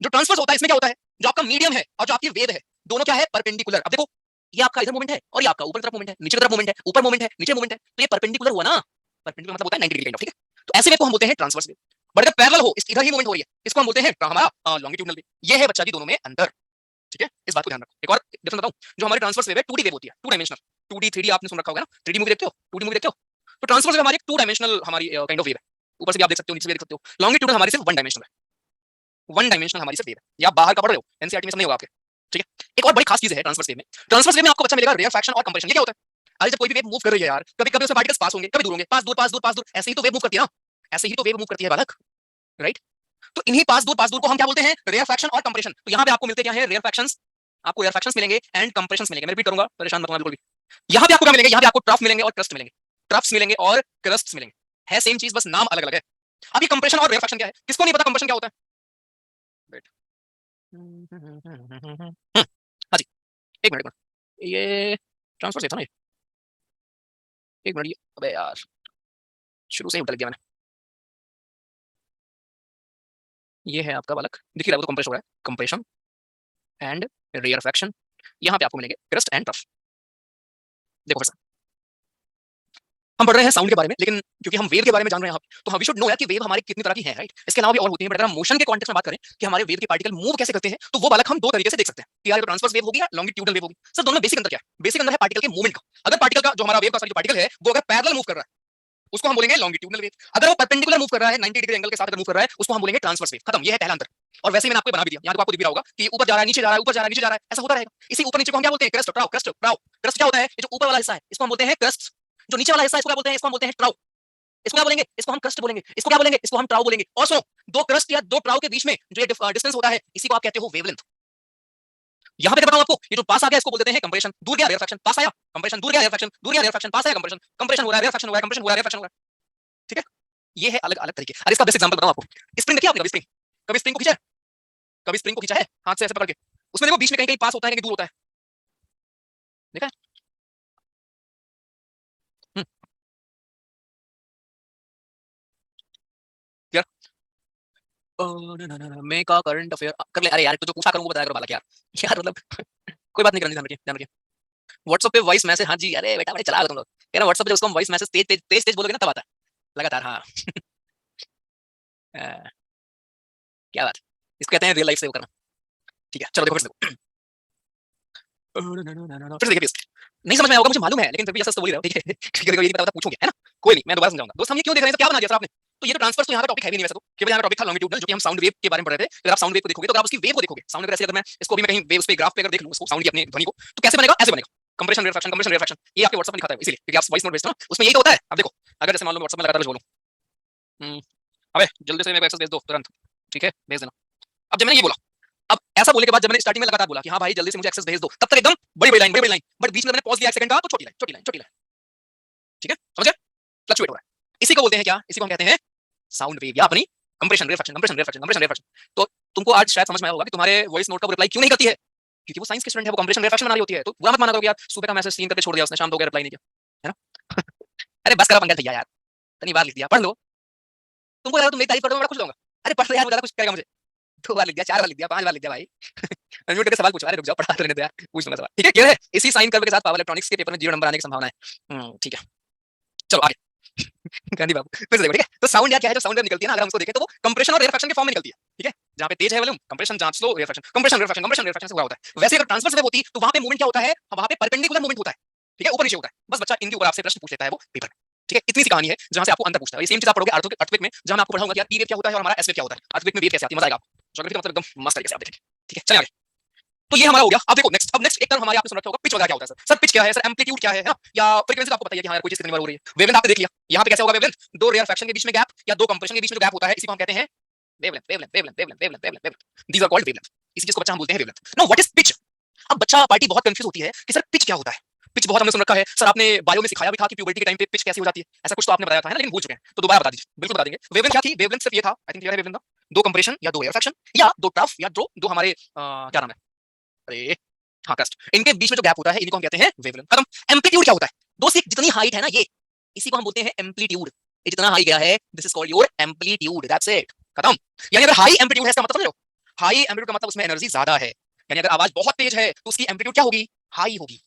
जो ट्रांसवर्स होता है इसमें क्या होता है, जो आपका मीडियम है और जो आपकी वेव है दोनों क्या है, परपेंडिकुलर। अब देखो ये आपका इधर मूवमेंट है और ये आपका ऊपर तरफ मूवमेंट है, नीचे तरफ मूवमेंट है, ऊपर मूवमेंट है, नीचे मूवमेंट है, तो ये परपेंडिकुलर हुआ ना। परपेंडिकुलर मतलब होता है 90 डिग्री काइंड ऑफ, ठीक है। तो ऐसे वेव को हम बोलते हैं ट्रांसवर्स वेव। बट अगर पैरेलल हो, इधर ही मूवमेंट हो रही है, इसको हम बोलते हैं हमारा लॉन्गिट्यूडनल वेव। ये है बच्चा जी दोनों में अंतर, ठीक है। इस बात को ध्यान रखो। एक और डिफरेंस बताऊं, जो हमारी ट्रांसवर्स वेव है 2D वेव होती है, 2 डायमेंशनल। 2D 3D आपने सुन रखा होगा ना, 3D मूवी देखते हो, 2D मूवी देखते हो। तो ट्रांसवर्स वेव हमारी 2 डायमेंशनल हमारी काइंड ऑफ वेव है। ऊपर से भी आप देख सकते हो, नीचे से भी देख सकते हो। लॉन्गिट्यूडनल हमारी सिर्फ 1 डायमेंशनल है, 1 डायमेंशनल हमारी सिर्फ वेव है। या बाहर का पढ़ रहे हो, एनसीईआरटी में सब नहीं होगा आपके, ठीक है। एक और बड़ी खास चीज है ट्रांसवर्स वेव में, ट्रांसवर्स वेव में आपको बच्चा मिलेगा रेयरफैक्शन और कंप्रेशन। ये क्या होता है, आज जब कोई भी वेव मूव कर रही है यार, कभी कभी उसमें पार्टिकल्स पास होंगे, कभी दूर होंगे, पास दूर पास दूर पास दूर, ऐसे ही तो वेव मूव करती है ना, ऐसे ही तो वेव मूव करती है बालक, राइट। तो इन्हीं पास दूर को हम क्या बोलते हैं, रेयरफैक्शन और कंप्रेशन। तो यहाँ पे आपको मिलते क्या है, रेयरफैक्शंस, आपको रेयरफैक्शंस मिलेंगे एंड कंप्रेशंस मिलेंगे। मैं रिपीट करूंगा, परेशान मत होना बिल्कुल भी। यहाँ पे आपको क्या मिलेंगे, यहाँ पे आपको ट्रफ मिलेंगे और क्रस्ट मिलेंगे, ट्रफ्स मिलेंगे और क्रस्ट्स मिलेंगे, है सेम चीज बस नाम अलग अलग है। अब ये कंप्रेशन और रेयरफैक्शन क्या है, किसको नहीं पता कंप्रेशन क्या होता है, वेट, हाँ जी, एक मिनट, ये ट्रांसफर से था ना ये, एक मिनट, ये अबे यार शुरू से ही उल्टा लिख दिया मैंने। ये है आपका बालक, दिख रहा है वो तो कंप्रेस हो रहा है, कंप्रेशन एंड रेयरफैक्शन। यहाँ पे आपको मिलेंगे क्रस्ट एंड ट्रफ। देखो फिर से हम पढ़ रहे हैं साउंड के बारे में, लेकिन क्योंकि हम वेव के बारे में जान रहे हैं तो हम वी शुड नो यार कि वेव हमारी कितनी तरह की है, राइट। इसके अलावा भी और होती है, बट अगर हम मोशन के कॉन्टेक्स्ट में बात करें कि हमारे वेव के पार्टिकल मूव कैसे करते हैं, तो वो बालक हम दो तरीके से देख सकते हैं कि यार ट्रांसवर्स वेव होगी या लॉन्गिट्यूडनल वेव होगी। सर दोनों में बेसिक अंतर क्या है, बेसिक अंतर है पार्टिकल के मूवमेंट का। अगर पार्टिकल का जो हमारा वेव का जो पार्टिकल है वो अगर पैरेलल मूव कर रहा है उसको हम बोलेंगे लॉन्गिट्यूडनल वेव। अगर वो परपेंडिकुलर मूव कर रहा है 90 डिग्री एंगल के साथ अगर मूव कर रहा है उसको हम बोलेंगे ट्रांसवर्स वेव। खत्म, ये है पहला अंतर। और वैसे ही मैंने आपको बना भी दिया, यहाँ तो आपको दिख रहा होगा कि ऊपर जा रहा है, नीचे जा रहा है, ऊपर जा रहा है, नीचे जा रहा है, ऐसा होता रहेगा। इसी ऊपर नीचे को हम क्या बोलते हैं, क्रस्ट ट्राउ, क्रस्ट ट्राउ। क्रस्ट क्या होता है, ये जो ऊपर वाला हिस्सा है इसको हम बोलते हैं क्रस्ट, जो नीचे वाला हिस्सा है इसको क्या बोलते हैं, इसको हम बोलते हैं ट्राउ। इसको क्या बोलेंगे, इसको हम क्रस्ट बोलेंगे, इसको क्या बोलेंगे, इसको हम ट्राउ बोलेंगे। और सुनो, दो क्रस्ट या दो ट्राउ के बीच में जो डिस्टेंस होता है इसी को आप कहते हो वेवलेंथ। यहाँ पे क्या बताऊं आपको, ये जो पास आ गया इसको बोलते हैं कंप्रेशन, दूर गया रेयरफैक्शन, पास आया कंप्रेशन, दूर गया रेयरफैक्शन, दूर गया रेयरफैक्शन, पास आया कंप्रेशन, कंप्रेशन हो रहा है, रेयरफैक्शन हो रहा है, कंप्रेशन हो रहा है, रेयरफैक्शन हो रहा है, ठीक है। ये है अलग अलग तरीके। अरे इसका बेस्ट एग्जांपल बताऊं आपको, स्प्रिंग देखिए आपने कभी स्प्रिंग, कभी स्प्रिंग को खींचा है, कभी स्प्रिंग को खींचा है हाथ से ऐसे पकड़ के, उसमें देखो बीच में कहीं कहीं पास होता है, कहीं दूर होता है, देखा है? क्लियर। मैं का करंट अफेयर कर ले। अरे यार तो जो पूछा करूं वो बताया करो बालक यार यार मतलब कोई बात नहीं करनी, ध्यान रखिए, ध्यान रखिए। व्हाट्सएप पे वॉइस मैसेज, हाँ जी, अरे बेटा बड़े चला तुम लोग, कह रहा व्हाट्सएप पे उसको हम वॉइस मैसेज तेज तेज तेज तेज बोलोगे ना तब आता है लगातार, हाँ। क्या बात, इसको कहते हैं रियल लाइफ से वो करना, ठीक है। चलो देखो फिर से फिर से देखिए please। नहीं समझ में आएगा मुझे मालूम है, लेकिन फिर भी जैसा बोल रहे हो, ठीक है। कभी ये पता पूछोगे, है ना, कोई नहीं, मैं दोबारा समझाऊंगा। दोस्त हम ये क्यों देख रहे हैं, क्या बना दिया सर आपने। तो ये तो ट्रांसफर तो यहाँ का टॉपिक है भी नहीं वैसे तो, केवल यहाँ का टॉपिक था लॉन्गिट्यूडनल, जो कि हम साउंड वेव के बारे में पढ़ रहे थे। अगर आप साउंड वेव को देखोगे तो आप उसकी वेव को देखोगे, साउंड वेव ऐसे, अगर मैं इसको भी मैं कहीं वेव्स पे ग्राफ पे अगर देख लूं इसको साउंड की अपने ध्वनि को, तो कैसे बनेगा, ऐसे बनेगा, कंप्रेशन रेयरफैक्शन, कंप्रेशन रेयरफैक्शन। ये आपके व्हाट्सएप में लिखा था इसलिए, क्योंकि आप वॉइस नोट भेजते हो ना, उसमें यही तो होता है। अब देखो, अगर जैसे मान लो व्हाट्सएप में लगातार बोलूं, अबे जल्दी से मेरे को एक्सेस भेज दो तुरंत, ठीक है, भेज देना। अब जब मैंने ये बोला, अब ऐसा बोलने के बाद जब मैंने स्टार्टिंग में लगातार बोला कि हाँ भाई जल्दी से मुझे एक्सेस भेज दो, तब तक एकदम बड़ी बड़ी लाइन, बड़ी बड़ी लाइन, बट बीच में मैंने पॉज दिया एक सेकंड का, तो छोटी लाइन, छोटी लाइन, छोटी लाइन, ठीक है, समझ गए, फ्लक्चुएट हो रहा है। इसी को बोलते हैं क्या, इसी को हम कहते हैं साउंड वेव या अपनी compression rarefaction, compression rarefaction, compression rarefaction. तो तुमको आज शायद समझ में आया होगा कि तुम्हारे वॉइस नोट का रिप्लाई क्यों नहीं करती है, क्योंकि वो साइंस की स्टूडेंट है, वो कंप्रेशन रेयरफैक्शन बना रही होती है। तो बुरा मत माना करो कि यार सुबह का मैसेज सीन करके छोड़ दिया उसने, शाम को रिप्लाई नहीं किया, है ना। अरे बस करा पंकज भैया यार, इतनी बार लिख दिया, पढ़ लो। तुमको यार तुम मेरी तारीफ कर दो, मैं खुश रहूंगा। अरे पढ़ लो यार, ज्यादा कुछ करेगा मुझे, 2 बार लिख दिया, 4 बार लिख दिया, 5 बार लिख दिया भाई। म्यूट करके सवाल पूछो, अरे रुक जाओ पढ़ा लेने दो यार, पूछ लूंगा सवाल, ठीक है, क्लियर है। इसी साइन कर्व के साथ पावर इलेक्ट्रॉनिक्स के पेपर में 0 नंबर आने की संभावना है, ठीक है। चलो आगे गांधी बाबू फिर से देखो, ठीक है। तो साउंड यार क्या है, जो साउंड वेव निकलती है ना, अगर हम उसको देखें तो वो कंप्रेशन और रेयरफैक्शन के फॉर्म में निकलती है, ठीक है। जहां पे तेज है वॉल्यूम, कंप्रेशन, जहां slow rarefaction, compression rarefaction, compression rarefaction से हुआ होता है। वैसे अगर ट्रांसवर्स वेव होती तो वहां पे मूवमेंट क्या होता है, वहां पे परपेंडिकुलर मूवमेंट होता है, ठीक है, ऊपर नीचे होता है। बस बच्चा इनके ऊपर आपसे प्रश्न पूछ लेता है वो पेपर में, ठीक है, इतनी सी कहानी है जहां से आपको अंतर पूछता है। ये सेम चीज आप पढ़ोगे अर्थक्वेक में, जहां मैं आपको पढ़ाऊंगा कि यार पी वेव क्या होता है और हमारा एस वेव क्या होता है, अर्थक्वेक में वेव कैसे आती है, मजा आएगा आपको, ज्योग्राफी का मतलब एकदम मस्त तरीके से आप देखेंगे। ठीक है, चलिए आगे। तो ये हमारा हो गया। अब देखो नेक्स्ट, अब नेक्स्ट एक टर्म हमारे आपने सुन रखा होगा पिच वगैरह क्या होता है सर, पिच क्या है सर, एम्पलीट्यूड क्या है ना, या फ्रीक्वेंसी आपको बताइए कि हाँ यार कोई चीज कितनी बार हो रही है। वेवलेंथ आपने देख लिया, यहाँ पे कैसे होगा वेवलेंथ, दो रेयर फ्रैक्शन के बीच में गैप या दो कंप्रेशन के बीच में जो गैप होता है इसी को हम कहते हैं wavelength, wavelength, wavelength, wavelength, wavelength, wavelength, these are called wavelength. इसी चीज को बच्चा हम बोलते हैं wavelength. Now what is pitch. अब बच्चा पार्टी बहुत कंफ्यूज होती है कि सर पिच क्या होता है। पिच बहुत हमने सुन रखा है सर, आपने बायो में सिखाया भी था कि प्यूबर्टी के टाइम पे पिच कैसी हो जाती है, ऐसा कुछ तो आपने बताया था है ना, लेकिन भूल चुके हैं, तो दोबारा बता दीजिए। बिल्कुल बता देंगे। वेवलेंथ क्या थी, वेवलेंथ सिर्फ ये था, आई थिंक क्लियर है वेवलेंथ, दो कंप्रेशन या दो एयर फ्रैक्शन या दो टफ या दो हमारे क्या नाम है, अरे हाँ क्रस्ट, इनके बीच में जो गैप होता है इन्हीं को हम कहते हैं वेवलेंथ। खत्म। एम्पलीट्यूड क्या होता है दोस्त, जितनी हाइट है ना ये, इसी को हम बोलते हैं एम्पलीट्यूड। ये जितना हाई गया है this is called your amplitude, that's it, खत्म। यानी अगर हाई एम्पलीट्यूड है इसका मतलब समझ लो, हाई एम्पलीट्यूड का मतलब उसमें एनर्जी ज्यादा है, यानी अगर आवाज बहुत तेज है तो उसकी एम्पलीट्यूड क्या होगी, हाई होगी।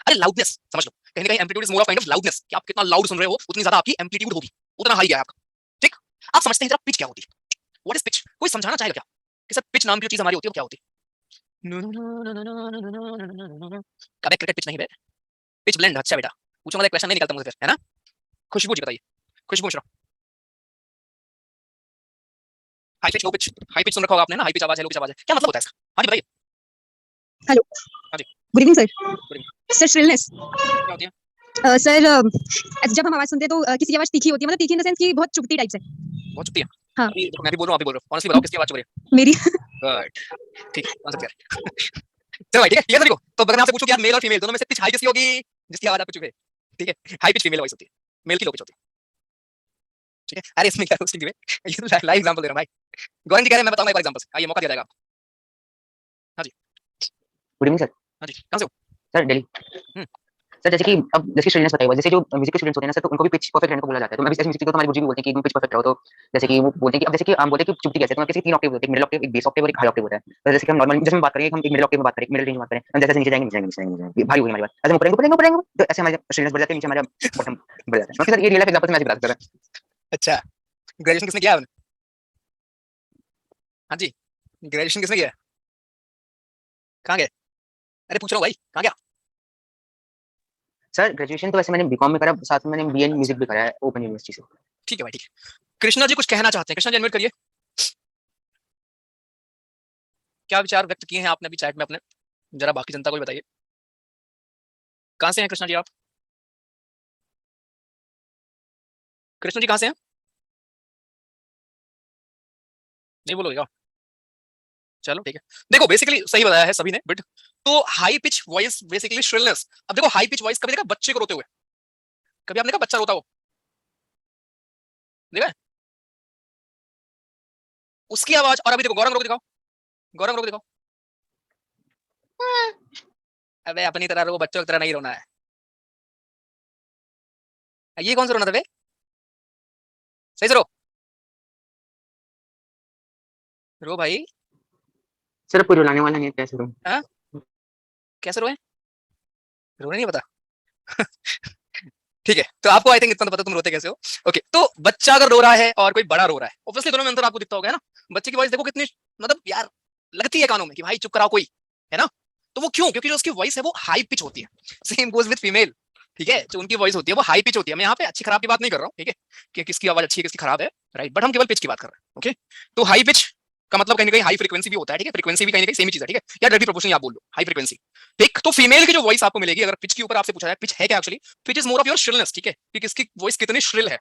अरे लाउडनेस समझ लो, कहीं ना कहीं amplitude is more of kind of loudness, कि आप कितना लाउड सुन रहे हो उतनी ज्यादा आपकी एम्पलीट्यूड होगी, उतना हाई है आपका। ठीक, आप समझते हैं जरा पिच क्या होती है, व्हाट इज पिच। कोई समझाना चाहेगा क्या कि सर पिच नाम की चीज हमारी होती है वो क्या होती है। कभी क्रिकेट पिच नहीं बे, पिच ब्लेंड। अच्छा बेटा पूछूंगा तो क्वेश्चन नहीं निकलता मुझे फिर, है ना। खुशबू जी बताइए, Khushboo Mishra. High pitch low pitch, high pitch सुन रखा होगा आपने ना, हाई पिच आवाज है लो पिच आवाज है, क्या मतलब होता है इसका। हाँ जी बताइए। हेलो। हाँ जी good evening sir. Good evening. Sir shrillness. क्या होती है। सर जब हम आवाज सुनते हैं तो किसी की आवाज तीखी होती है, मतलब तीखी इन द सेंस कि बहुत चुभती टाइप से। बहुत चुपती है। हाँ अभी देखो मैं भी बोल रहा हूँ आप भी बोल रहे हो, ऑनेस्टली बताओ किसकी आवाज चुभ रही मेरी। है। गुड, ठीक है आंसर क्लियर। चलो भाई ठीक है, ये सभी को तो अगर मैं आपसे पूछूं कि यार मेल और फीमेल दोनों में से पिच हाई किसकी होगी, जिसकी आवाज आपको चुभे। ठीक है, हाई पिच फीमेल वॉइस होती है, मेल की लो पिच होती है। ठीक है, अरे इसमें क्या रोस्टिंग है, ये तो लाइव एग्जांपल दे रहा हूं भाई। गौरव जी कह रहे हैं मैं बताऊंगा एक बार एग्जांपल से, आइए मौका दिया जाएगा आपको। हाँ जी। Good evening sir. हाँ जी कहां से हो। सर दिल्ली। हम्म। सर जैसे कि अब जैसे स्टूडेंट्स बताइए, जैसे जो म्यूजिक के स्टूडेंट्स होते हैं ना सर, तो उनको भी पिच परफेक्ट रहने को बोला जाता है। तो मैं भी ऐसे म्यूजिक को तो हमारी गुरुजी भी बोलते हैं कि पिच परफेक्ट रहो। तो जैसे कि वो बोलते हैं कि अब जैसे कि हम बोलते हैं कि चुपती कैसे, तो हम किसी तीन ऑक्टेव होते हैं, एक मिडिल ऑक्टेव, एक बेस ऑक्टेव और एक हाई ऑक्टेव होता है। तो जैसे कि हम नॉर्मल जैसे हम बात करेंगे, हम एक मिडिल ऑक्टेव में बात करें, मिडिल रेंज में बात करें, हम जैसे नीचे जाएंगे नीचे जाएंगे नीचे जाएंगे नीचे जाएंगे, भारी होगी हमारी बात। ऐसे हम ऊपर जाएंगे ऊपर जाएंगे, तो ऐसे हमारे स्टूडेंट्स बढ़ जाते हैं, नीचे हमारा बॉटम बढ़ जाता है। मतलब सर ये रियल लाइफ एग्जांपल से मैं बता सकता हूं। अच्छा, ग्रेजुएशन किसने किया है। हाँ जी, ग्रेजुएशन किसने किया है, कहाँ गए। अरे पूछ रहा हूँ भाई कहाँ गया। सर ग्रेजुएशन तो वैसे मैंने बीकॉम में करा, साथ में मैंने बीए अच्छा म्यूजिक भी करा है ओपन यूनिवर्सिटी से। ठीक है भाई ठीक है। कृष्णा जी कुछ कहना चाहते हैं, कृष्णा जी अनम्यूट करिए। क्या विचार व्यक्त किए हैं आपने अभी चैट में अपने, जरा बाकी जनता को भी बताइए। कहाँ से हैं कृष्णा जी आप, कृष्णा जी कहाँ से हैं, नहीं बोलोगे क्या। चलो ठीक है, देखो बेसिकली सही बताया है सभी ने बट, तो high pitch voice basically shrillness. अब देखो हाई पिच वॉइस कभी देखा बच्चे को रोते हुए, कभी आपने देखा बच्चा रोता हो, देखा है? उसकी आवाज, और अभी देखो गौरव रोक दिखाओ, गौरव रोक दिखाओ। अबे अपनी तरह रो, बच्चों की तरह नहीं रोना है। ये कौन सा रोना था बे, सही से रो, रो भाई। सर कोई रुलाने वाला नहीं है, कैसे करूं। हाँ कैसे रोए, रोने नहीं पता। ठीक है, तो आपको आई थिंक इतना तो पता तुम रोते कैसे हो। ओके, तो बच्चा अगर रो रहा है और कोई बड़ा रो रहा है, ऑब्वियसली दोनों में अंतर आपको दिखता होगा है ना। बच्चे की वॉइस देखो कितनी, मतलब यार लगती है कानों में कि भाई चुप कराओ कोई, है ना। तो वो क्यों, क्योंकि जो उसकी वॉइस है वो हाई पिच होती है। Same goes with female. ठीक है, जो उनकी वॉइस होती है वो हाई पिच होती है। मैं यहाँ पे अच्छी खराब की बात नहीं कर रहा हूँ, ठीक है, कि किसकी आवाज अच्छी है किसकी खराब है, राइट, बट हम केवल पिच की बात कर रहे हैं। ओके, तो हाई पिच का मतलब कहीं ना कहीं हाई फ्रीक्वेंसी भी होता है, ठीक है, फ्रीक्वेंसी भी कहीं ना कहीं सेम ही चीज है, ठीक है, या डायरेक्टली प्रोपोर्शनल आप बोल लो हाई फ्रीक्वेंसी। ठीक, तो फीमेल की जो वॉइस आपको मिलेगी, अगर पिच के ऊपर आपसे पूछा जाए पिच है क्या actually, pitch is more of your shrillness, ठीक है, कि किसकी वॉइस कितनी श्रिल है।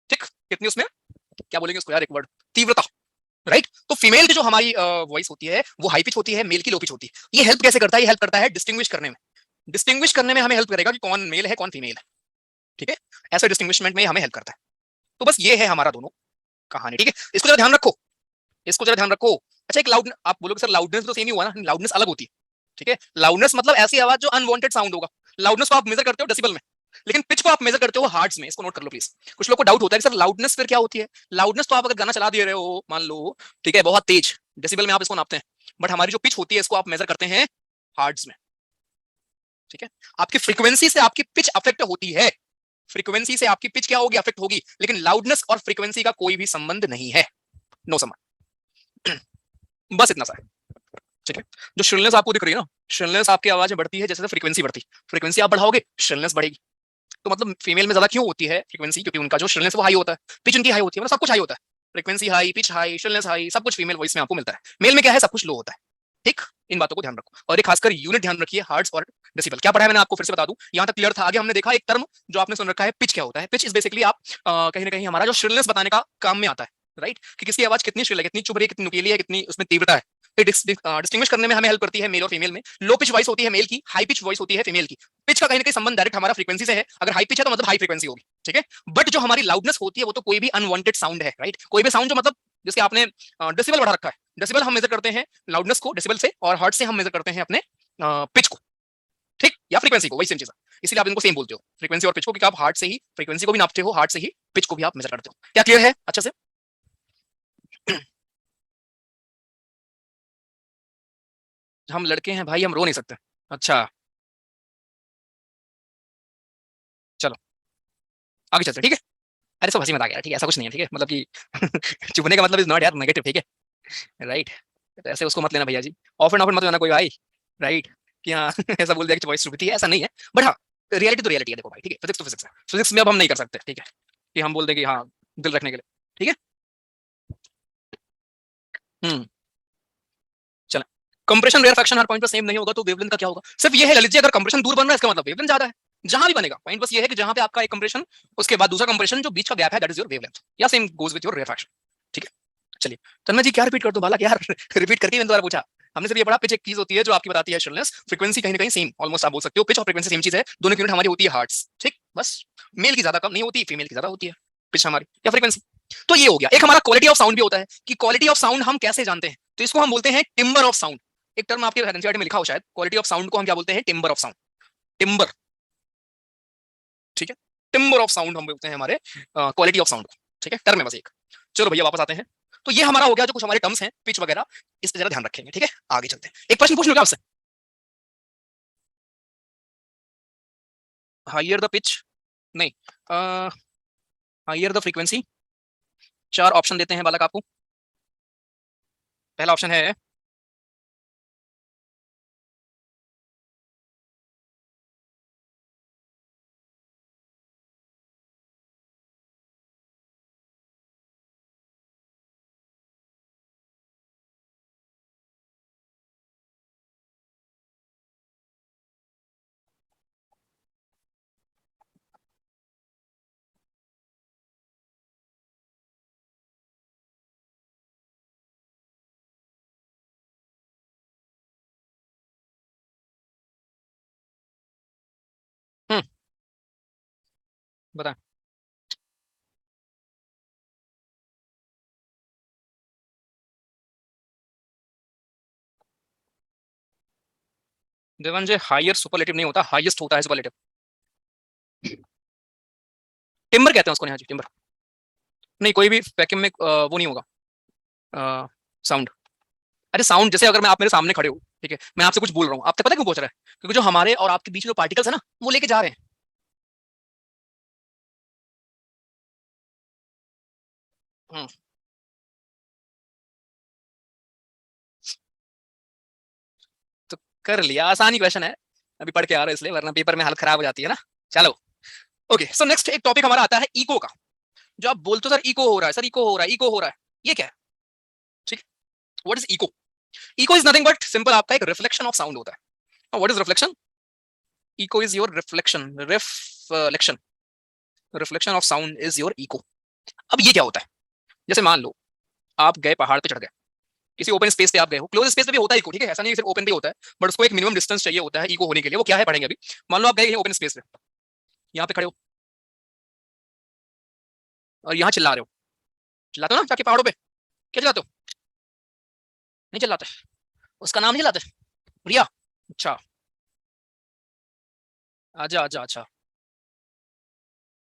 ठीक, कितनी उसमें क्या बोलेंगे उसको यार एक वर्ड, तीव्रता, राइट। तो फीमेल की जो हमारी वॉइस होती है वो हाई पिच होती है, मेल की लो पिच होती है। ये हेल्प कैसे करता है, ये हेल्प करता है डिस्टिंग्विश करने में, डिस्टिंग्विश करने में हमें हेल्प करेगा कि कौन मेल है कौन फीमेल है, ठीक है, ऐसे डिस्टिंग्विशमेंट में हमें हेल्प करता है। तो बस ये है हमारा दोनों कहानी, ठीक है, इसको जरा ध्यान रखो, इसको जरा ध्यान रखो। अच्छा एक लाउड, आप बोलोगे सर लाउडनेस तो सेम ही हुआ ना, लाउडनेस अलग होती है, ठीक है, लाउडनेस मतलब ऐसी आवाज जो अनवांटेड साउंड होगा। लाउडनेस को आप मेजर करते हो डेसिबल में, लेकिन पिच को आप मेजर करते हो हार्ट्स में, इसको नोट कर लो प्लीज। कुछ लोग को डाउट होता है कि सर लाउडनेस फिर क्या होती है। लाउडनेस तो आप अगर गाना चला दे रहे हो मान लो, ठीक है, बहुत तेज, डेसिबल में आप इसको नापते हैं, बट हमारी जो पिच होती है इसको आप मेजर करते हैं हार्ट्स में, ठीक है। आपकी फ्रीक्वेंसी से आपकी पिच अफेक्ट होती है, फ्रीक्वेंसी से आपकी पिच क्या होगी, अफेक्ट होगी, लेकिन लाउडनेस और फ्रीक्वेंसी का कोई भी संबंध नहीं है, नो संबंध। बस इतना सा है, ठीक है। जो श्रिलनेस आपको दिख रही है ना, श्रिलनेस आपकी आवाज में बढ़ती है जैसे फ्रीक्वेंसी बढ़ती, फ्रीक्वेंसी आप बढ़ाओगे श्रिलनेस बढ़ेगी, तो मतलब फीमेल में ज्यादा क्यों होती है फ्रीक्वेंसी, क्योंकि उनका जो श्रिलनेस वो हाई होता है, पिच उनकी हाई होती है, मतलब सब कुछ हाई होता है, frequency high, pitch high, shrillness high, सब कुछ फीमेल वॉइस में आपको मिलता है। मेल में क्या है, सब कुछ लो होता है। ठीक, इन बातों को ध्यान रखो, और एक खासकर यूनिट ध्यान रखिए, हर्ट्ज और डेसिबल। क्या पढ़ा है मैंने आपको फिर से बता दूं, यहाँ तक क्लियर था। आगे हमने देखा एक टर्म जो आपने सुन रखा है, पिच क्या होता है। पिच इज बेसिकली आप कहीं ना कहीं हमारा जो श्रिलनेस बताने का काम में आता है, राइट, कि किसकी आवाज कितनी श्रिल है, कितनी चुभ रही है, कितनी नुकीली है, कितनी उसमें तीव्रता है। डिस्टिंग्विश करने में हमें हेल्प करती है मेल और फीमेल में। लो पिच वॉइस होती है मेल की, हाई पिच वॉइस होती है फीमेल की। पिच का कहीं ना कहीं संबंध डायरेक्ट हमारा फ्रीक्वेंसी से है, अगर हाई पिच है तो मतलब हाई फ्रीक्वेंसी होगी, ठीक है। बट जो हमारी लाउडनेस होती है वो तो कोई भी अनवांटेड साउंड है, राइट, कोई भी साउंड जो मतलब जिसके आपने डेसिबल बढ़ा रखा है, डेसिबल हम मेजर करते हैं लाउडनेस को डेसिबल से, और हर्ट्ज से हम मेजर करते हैं अपने पिच को, ठीक, या फ्रीक्वेंसी को, वही सेम चीज है। इसलिए आप इनको सेम बोलते हो, फ्रीक्वेंसी और पिच को, क्योंकि आप हार्ट से ही फ्रीक्वेंसी को भी नापते हो, हार्ट से ही पिच को भी आप मेजर करते हो। क्या क्लियर है अच्छा से? हम लड़के हैं भाई, हम रो नहीं सकते। अच्छा चलो आगे चलते हैं, ठीक है। अरे सब हंसी मजाक है, ठीक है, ऐसा कुछ नहीं है, ठीक है, मतलब कि चुभने का मतलब इज नॉट यार नेगेटिव, ठीक है, राइट। तो ऐसे उसको मत लेना भैया जी, ऑफन ऑफन मत लेना कोई भाई, राइट, कि हाँ ऐसा बोल दिया कि वॉइस चुभती है, ऐसा नहीं है। बट हाँ, रियलिटी तो रियलिटी है, देखो भाई, ठीक है, फिजिक्स तो फिजिक्स है, फिजिक्स में अब हम नहीं कर सकते, ठीक है, कि हम बोल दें कि हाँ दिल रखने के लिए, ठीक है। हम्म, चलो, कंप्रेशन रेयरफैक्शन हर पॉइंट पर सेम नहीं होगा, तो वेवलेंथ का क्या होगा? सिर्फ ये है ललित जी, अगर कंप्रेशन दूर बन रहा है इसका मतलब वेवलेंथ ज्यादा है। जहां भी बनेगा पॉइंट बस ये है कि जहां पे आपका एक कंप्रेशन, उसके बाद दूसरा कंप्रेशन, जो बीच का गैप है, दैट इज योर वेवलेंथ, या same goes with your rarefaction, ठीक है। चलिए तन्मय जी क्या रिपीट कर दो बालक यार रिपीट करके मैंने दोबारा पूछा। हमने सिर्फ ये पढ़ा, पिच एक चीज होती है जो आपकी बताती है श्रिलनेस, फ्रीक्वेंसी कहीं ना कहीं सेम ऑलमोस्ट आप बोल सकते हो, पिच और फ्रीक्वेंसी सेम चीज है, दोनों की यूनिट हमारी होती है हर्ट्ज, ठीक, बस मेल की ज्यादा कम नहीं होती, फीमेल की ज्यादा होती है पिच हमारी या फ्रीक्वेंसी। तो ये हो गया। एक हमारा क्वालिटी ऑफ साउंड भी होता है, कि क्वालिटी ऑफ साउंड हम कैसे जानते हैं, तो इसको हम बोलते हैं टिम्बर ऑफ साउंड। एक टर्म आपके एनसीईआरटी में लिखा हो शायद, क्वालिटी ऑफ साउंड को हम क्या बोलते हैं, टिम्बर ऑफ साउंड, टिम्बर, ठीक है, टिम्बर ऑफ साउंड हम बोलते हैं हमारे क्वालिटी ऑफ साउंड को, ठीक है, टर्म है बस एक। चलो भैया वापस आते हैं, तो ये हमारा हो गया जो कुछ हमारे टर्म्स हैं पिच वगैरह, इस पे जरा ध्यान रखेंगे, ठीक है। आगे चलते हैं, एक प्रश्न पूछ लूं क्या आपसे? हाइयर द पिच, नहीं, हाइयर द फ्रीक्वेंसी, चार ऑप्शन देते हैं बालक आपको। पहला ऑप्शन है बता, देवन जी हायर सुपरलेटिव नहीं होता, हाईएस्ट होता है सुपरलेटिव। टिम्बर कहते हैं उसको, यहाँ जी टिम्बर। नहीं, कोई भी वैक्यूम में वो नहीं होगा साउंड। अरे साउंड जैसे अगर मैं आप मेरे सामने खड़े हो, ठीक है, मैं आपसे कुछ बोल रहा हूँ, आप तक पता है क्यों पहुंच रहा है? क्योंकि जो हमारे और आपके बीच में जो पार्टिकल्स है ना, वो लेके जा रहे हैं। हम्म, तो कर लिया, आसानी क्वेश्चन है, अभी पढ़ के आ रहा है इसलिए, वरना पेपर में हालत खराब हो जाती है ना। चलो ओके, सो नेक्स्ट एक टॉपिक हमारा आता है इको का। जो आप बोलते हो सर इको हो रहा है, सर इको हो रहा है, इको हो रहा है, ये क्या है? ठीक, what is echo? Echo is nothing but simple आपका एक रिफ्लेक्शन ऑफ साउंड होता है। What is reflection? Echo is your reflection, reflection, reflection of sound is your echo. अब ये क्या होता है? जैसे मान लो आप गए पहाड़ पे चढ़ गए, किसी ओपन स्पेस पे आप गए हो, क्लोज स्पेस पे भी होता है इको, ठीक है, ऐसा नहीं सिर्फ ओपन पे होता है, बट उसको एक मिनिमम डिस्टेंस चाहिए होता है इको होने के लिए। वो क्या है पढ़ेंगे अभी। मान लो आप गए ओपन स्पेस पे, यहाँ पे खड़े हो और यहाँ चिल्ला रहे हो, चिल्लाते हो ना जाके पहाड़ों पे, क्या चिल्लाते हो? नहीं चिल्लाते, उसका नाम नहीं चिल्लाते, प्रिया, अच्छा, आजा आजा, अच्छा,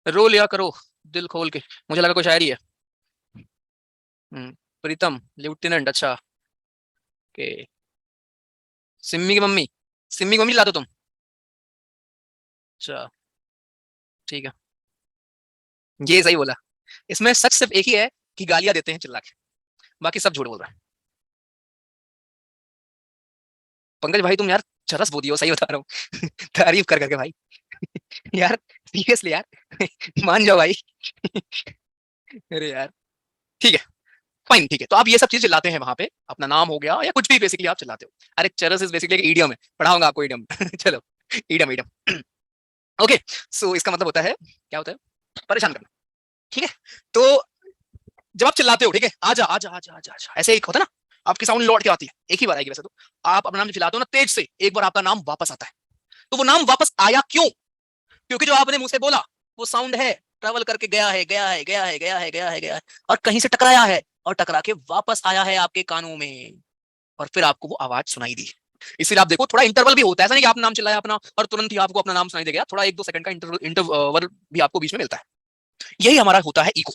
रो लिया करो दिल खोल के, मुझे लगा कोई शायरी है। प्रीतम लेफ्टिनेंट, अच्छा, के सिम्मी की मम्मी, सिम्मी की मम्मी चिल्लाते हो तुम? अच्छा, ठीक है, ये सही बोला। इसमें सच सिर्फ एक ही है कि गालियां देते हैं चिल्ला के, बाकी सब झूठ बोल रहा है। पंकज भाई तुम यार चरस बोली हो, सही बता रहा हूँ तारीफ कर करके भाई यार सीरियसली यार, मान जाओ भाई। अरे यार, ठीक है, फाइन, ठीक है। तो आप ये सब चीज चिल्लाते हैं वहां पे, अपना नाम हो गया या कुछ भी बेसिकली आप चिल्लाते हो। अरे चरस इज बेसिकली एक ईडियम है, पढ़ाऊंगा आपको ईडियम। चलो, ईडियम ईडियम। ओके, सो इसका मतलब होता है, क्या होता है, परेशान करना। ठीक है, तो जब आप चिल्लाते हो, ठीक है, आजा आजा आजा आजा आजा, ऐसे एक होता है ना, आपकी साउंड लौट के आती है, एक ही बार आएगी वैसे तो। आप अपना नाम चिल्लाते हो ना तेज से, एक बार आपका नाम वापस आता है। तो वो नाम वापस आया क्यों? क्योंकि जो आपने मुंह से बोला वो साउंड है, ट्रेवल करके गया है गया है गया है गया है गया है गया है, और कहीं से टकराया है, और टकरा के वापस आया है आपके कानों में, और फिर आपको वो आवाज सुनाई दी। इसीलिए आप देखो, थोड़ा इंटरवल भी होता है, ऐसा नहीं कि आपने नाम चिल्लाया अपना और तुरंत ही आपको अपना नाम सुनाई दे गया, थोड़ा 1-2 सेकंड का इंटरवल भी आपको बीच में मिलता है। यही हमारा होता है इको।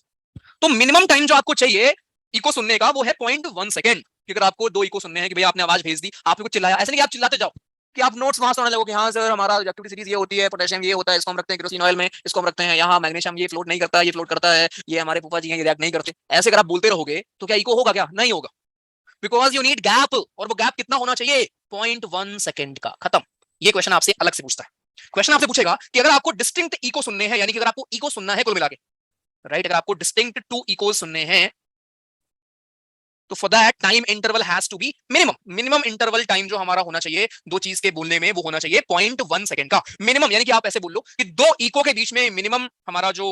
तो मिनिमम टाइम जो आपको चाहिए इको सुनने का वो है 0.1 सेकंड। अगर आपको 2 इको सुनने हैं कि भैया आपने आवाज भेज दी, आपने कुछ चिल्लाया, ऐसे नहीं कि आप चिल्लाते जाओ कि आप नोट्स वहां सुनाने लगो कि हाँ सर हमारा एक्टिविटी सीरीज ये होती है, पोटेशियम ये होता है, इसको हम रखते हैं केरोसिन ऑयल में, इसको हम रखते हैं यहाँ, मैग्नीशियम ये फ्लोट नहीं करता, ये फ्लोट करता है, ये हमारे फूफा जी हैं ये रिएक्ट नहीं करते। ऐसे अगर आप बोलते रहोगे तो क्या इको होगा? क्या नहीं होगा, बिकॉज यू नीड गैप, और वो गैप कितना होना चाहिए? 0.1 सेकंड का। खत्म। ये क्वेश्चन आपसे अलग से पूछता है। क्वेश्चन आपसे पूछेगा कि अगर आपको डिस्टिंक्ट इको सुनने हैं, यानी कि अगर आपको इको सुनना है कुल मिला के, राइट, अगर आपको डिस्टिंक्ट 2 इकोज सुनने हैं, तो for that time interval has to be minimum. Minimum interval time जो हमारा होना चाहिए दो चीज के बोलने में, वो होना चाहिए 0.1 सेकंड का मिनिमम। यानी कि आप ऐसे बोल लो कि दो इको के बीच में मिनिमम हमारा जो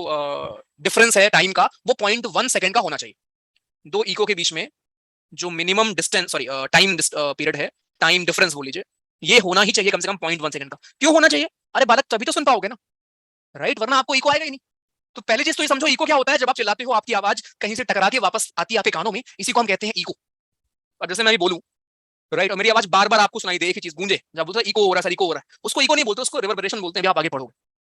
डिफरेंस है टाइम का, वो 0.1 सेकंड का होना चाहिए। दो इको के बीच में जो minimum distance, sorry time period है, टाइम डिफरेंस बोल लीजिए, ये होना ही चाहिए कम से कम 0.1 सेकंड का। क्यों होना चाहिए? अरे बालक तभी तो सुन पाओगे ना, राइट, वरना आपको इको आएगा ही नहीं। तो पहली चीज तो ये समझो, इको क्या होता है? जब आप चिल्लाते हो आपकी आवाज कहीं से टकरा के वापस आती है आपके कानों में, इसी को हम कहते हैं इको। और जैसे मैं भी बोलूं, राइट, और मेरी आवाज बार बार आपको सुनाई दे, एक ही चीज गूंजे, जब बोलते हैं इको हो रहा है सर, इको हो रहा है, उसको इको नहीं बोलते, उसको रिवर्बरेशन बोलते हैं। भी आप आगे पढ़ोगे,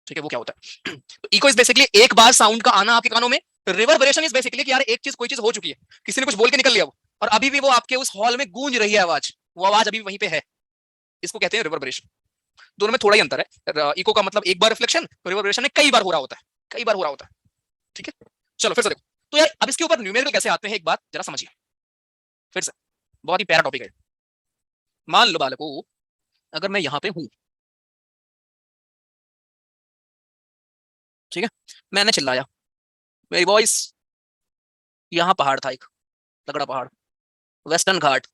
ठीक है, वो क्या होता है। तो इको इज बेसिकली एक बार साउंड का आना आपके कानों में। रिवर्बरेशन इज बेसिकली कि यार एक चीज, कोई चीज हो चुकी है, किसी ने कुछ बोल के निकल लिया वो, और अभी भी वो आपके उस हॉल में गूंज रही है आवाज, वो आवाज अभी वहीं पे है, इसको कहते हैं रिवर्बरेशन। दोनों में थोड़ा ही अंतर है। इको का मतलब एक बार रिफ्लेक्शन, रिवर्बरेशन में कई बार हो रहा होता है, कई बार हो रहा होता है। ठीक है, चलो फिर से देखो। तो यार अब इसके ऊपर न्यूमेरिकल कैसे आते हैं, एक बात जरा समझिए फिर से, बहुत ही प्यारा टॉपिक है। मान लो बालको, अगर मैं यहां पे हूं, ठीक है, मैंने चिल्लाया, मेरी वॉइस, यहाँ पहाड़ था एक तगड़ा पहाड़, वेस्टर्न घाट,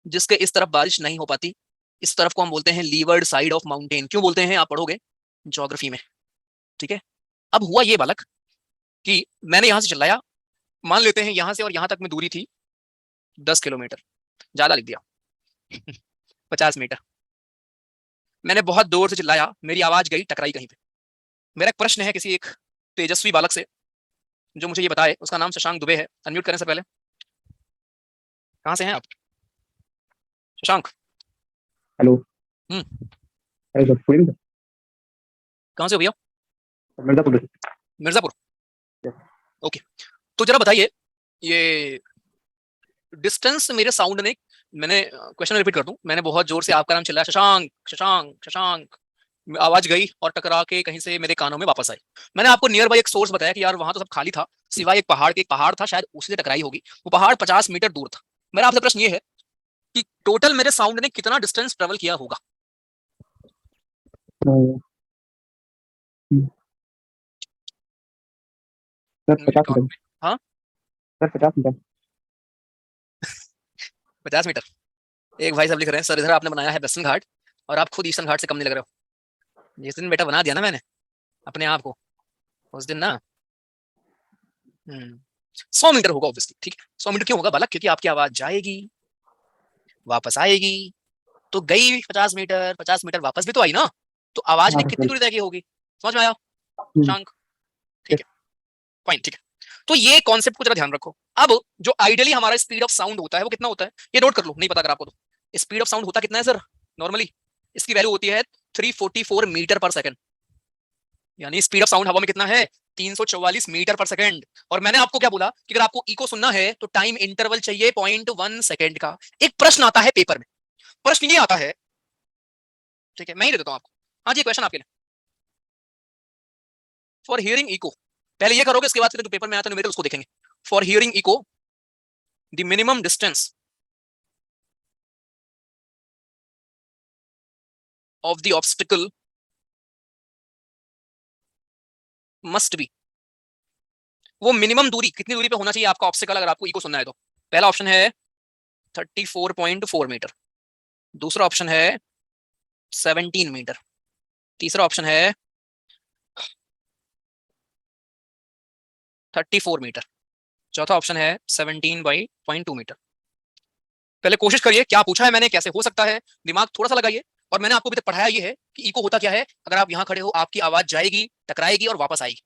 जिसके इस तरफ बारिश नहीं हो पाती, इस तरफ को हम बोलते हैं लीवर्ड साइड ऑफ माउंटेन। क्यों बोलते हैं? आप पढ़ोगे ज्योग्राफी में, ठीक है। अब हुआ ये बालक कि मैंने यहां से चिल्लाया, मान लेते हैं यहां से और यहां तक में दूरी थी 10 किलोमीटर, ज्यादा लिख दिया, 50 मीटर। मैंने बहुत जोर से चिल्लाया, मेरी आवाज गई टकराई कहीं पे। मेरा एक प्रश्न है किसी एक तेजस्वी बालक से, जो मुझे ये बताए, उसका नाम शशांक दुबे है। अनम्यूट करें से पहले, कहाँ से हैं आप शशांक? हेलो। हम्म, अरे सर पूरी में कहाँ से हो भैया? मिर्जापुर से। मिर्जापुर। Yes. ओके, तो जरा बताइए, ये डिस्टेंस मेरे साउंड ने, मैंने क्वेश्चन रिपीट कर दूं, मैंने बहुत जोर से आपका नाम चिल्लाया, शशांक शशांक शशांक, आवाज गई और टकरा के कहीं से मेरे कानों में वापस आई। मैंने आपको नियर बाई एक सोर्स बताया कि यार वहां तो सब खाली था, सिवाय एक पहाड़ के, एक पहाड़ था शायद उसी से टकराई होगी, वो पहाड़ 50 मीटर दूर था। मेरा आपसे प्रश्न ये है कि टोटल मेरे साउंड ने कितना डिस्टेंस ट्रेवल किया होगा? Sir 50 metre. हाँ, सर 50 मीटर। 50 मीटर। एक भाई साहब लिख रहे हैं, सर इधर आपने बनाया है वेस्टर्न घाट और आप खुद ईस्टर्न घाट से कम नहीं लग रहे हो। जिस दिन बेटा बना दिया ना मैंने अपने आप को, उस दिन ना 100 मीटर होगा ऑब्वियसली। ठीक है, 100 मीटर क्यों होगा बालक? क्योंकि आपकी आवाज जाएगी, वापस आएगी, तो गई 50 मीटर, 50 मीटर वापस भी तो आई ना, तो आवाज ने हाँ कितनी सर। दूरी तय की होगी? समझ में आया शशांक? ठीक Yes. है, फाइन, ठीक है। तो ये कॉन्सेप्ट को जरा ध्यान रखो। अब जो आइडियली हमारा स्पीड ऑफ साउंड होता है वो कितना होता है, ये नोट कर लो, नहीं पता अगर आपको तो। स्पीड ऑफ साउंड होता कितना है सर नॉर्मली? इसकी वैल्यू होती है 344 मीटर पर सेकंड। यानी स्पीड ऑफ साउंड हवा में कितना है? 344 मीटर पर सेकंड। और मैंने आपको क्या बोला कि अगर आपको इको सुनना है तो टाइम इंटरवल चाहिए 0.1 सेकंड का। एक प्रश्न आता है पेपर में, प्रश्न ये आता है, ठीक है, मैं ही दे देता हूं आपको। हाँ जी, क्वेश्चन आपके लिए, फॉर हियरिंग इको, पहले ये करोगे, उसके बाद जो पेपर में आता है मेरे उसको देखेंगे। For hearing echo, the minimum distance of the obstacle must be. वो मिनिमम दूरी कितनी दूरी पे होना चाहिए आपका ऑब्स्टिकल अगर आपको इको सुनना है तो? पहला ऑप्शन है 34.4 मीटर, दूसरा ऑप्शन है 17 मीटर, तीसरा ऑप्शन है 34 मीटर, चौथा ऑप्शन है 17/2 मीटर। पहले कोशिश करिए क्या पूछा है मैंने, कैसे हो सकता है, दिमाग थोड़ा सा लगाइए। और मैंने आपको अभी तक पढ़ाया ये है कि इको होता क्या है। अगर आप यहाँ खड़े हो आपकी आवाज जाएगी, टकराएगी और वापस आएगी।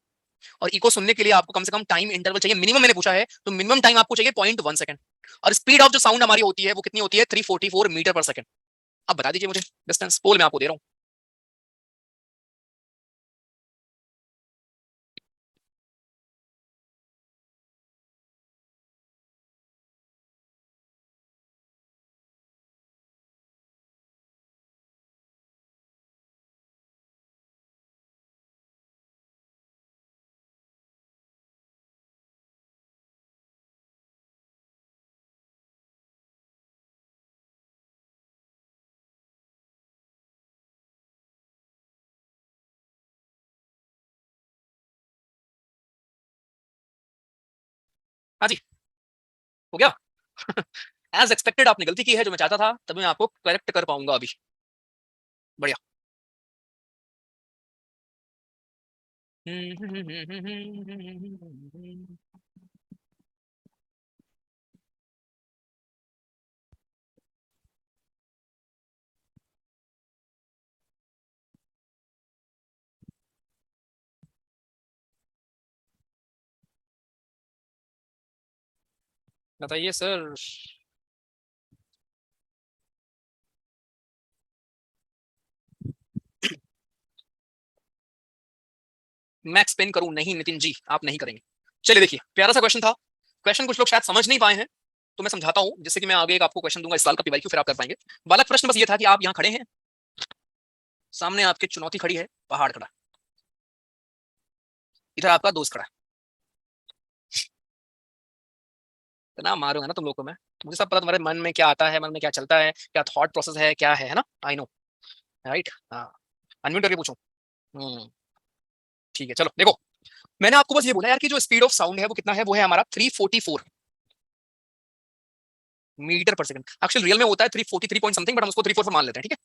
और इको सुनने के लिए आपको कम से कम टाइम इंटरवल चाहिए, मिनिमम मैंने पूछा है तो मिनिमम टाइम आपको चाहिए 0.1 सेकंड। और स्पीड ऑफ जो साउंड हमारी होती है वो कितनी होती है? 344 मीटर पर सेकंड। अब बता दीजिए मुझे डिस्टेंस, पोल में आपको दे रहा हूं। हाँ जी, हो गया। एज एक्सपेक्टेड आपने गलती की है, जो मैं चाहता था तभी मैं आपको करेक्ट कर पाऊंगा अभी। बढ़िया। बताइए सर। मैं एक्सप्लेन करूं? नहीं नितिन जी, आप नहीं करेंगे। चलिए देखिए, प्यारा सा क्वेश्चन था। क्वेश्चन कुछ लोग शायद समझ नहीं पाए हैं, तो मैं समझाता हूं, जिससे कि मैं आगे एक आपको क्वेश्चन दूंगा इस साल का पीवाईक्यू, फिर आप कर पाएंगे। बालक प्रश्न बस ये था कि आप यहाँ खड़े हैं, सामने आपके चुनौती खड़ी है, पहाड़ खड़ा, इधर आपका दोस्त खड़ा है। इतना मारूंगा ना तुम लोग को मैं, मुझे सब पता तुम्हारे मन में क्या आता है, मन में क्या चलता है, क्या थॉट प्रोसेस है, क्या है ना? I know, right. हाँ, अनम्यूट करके पूछो। ठीक है, चलो देखो, मैंने आपको बस ये बोला यार कि जो स्पीड ऑफ साउंड है वो कितना है, वो है हमारा 344 metre per second. Actual real में होता है 343 पॉइंट समथिंग, बट हम उसको 344 मान लेते हैं, ठीक है।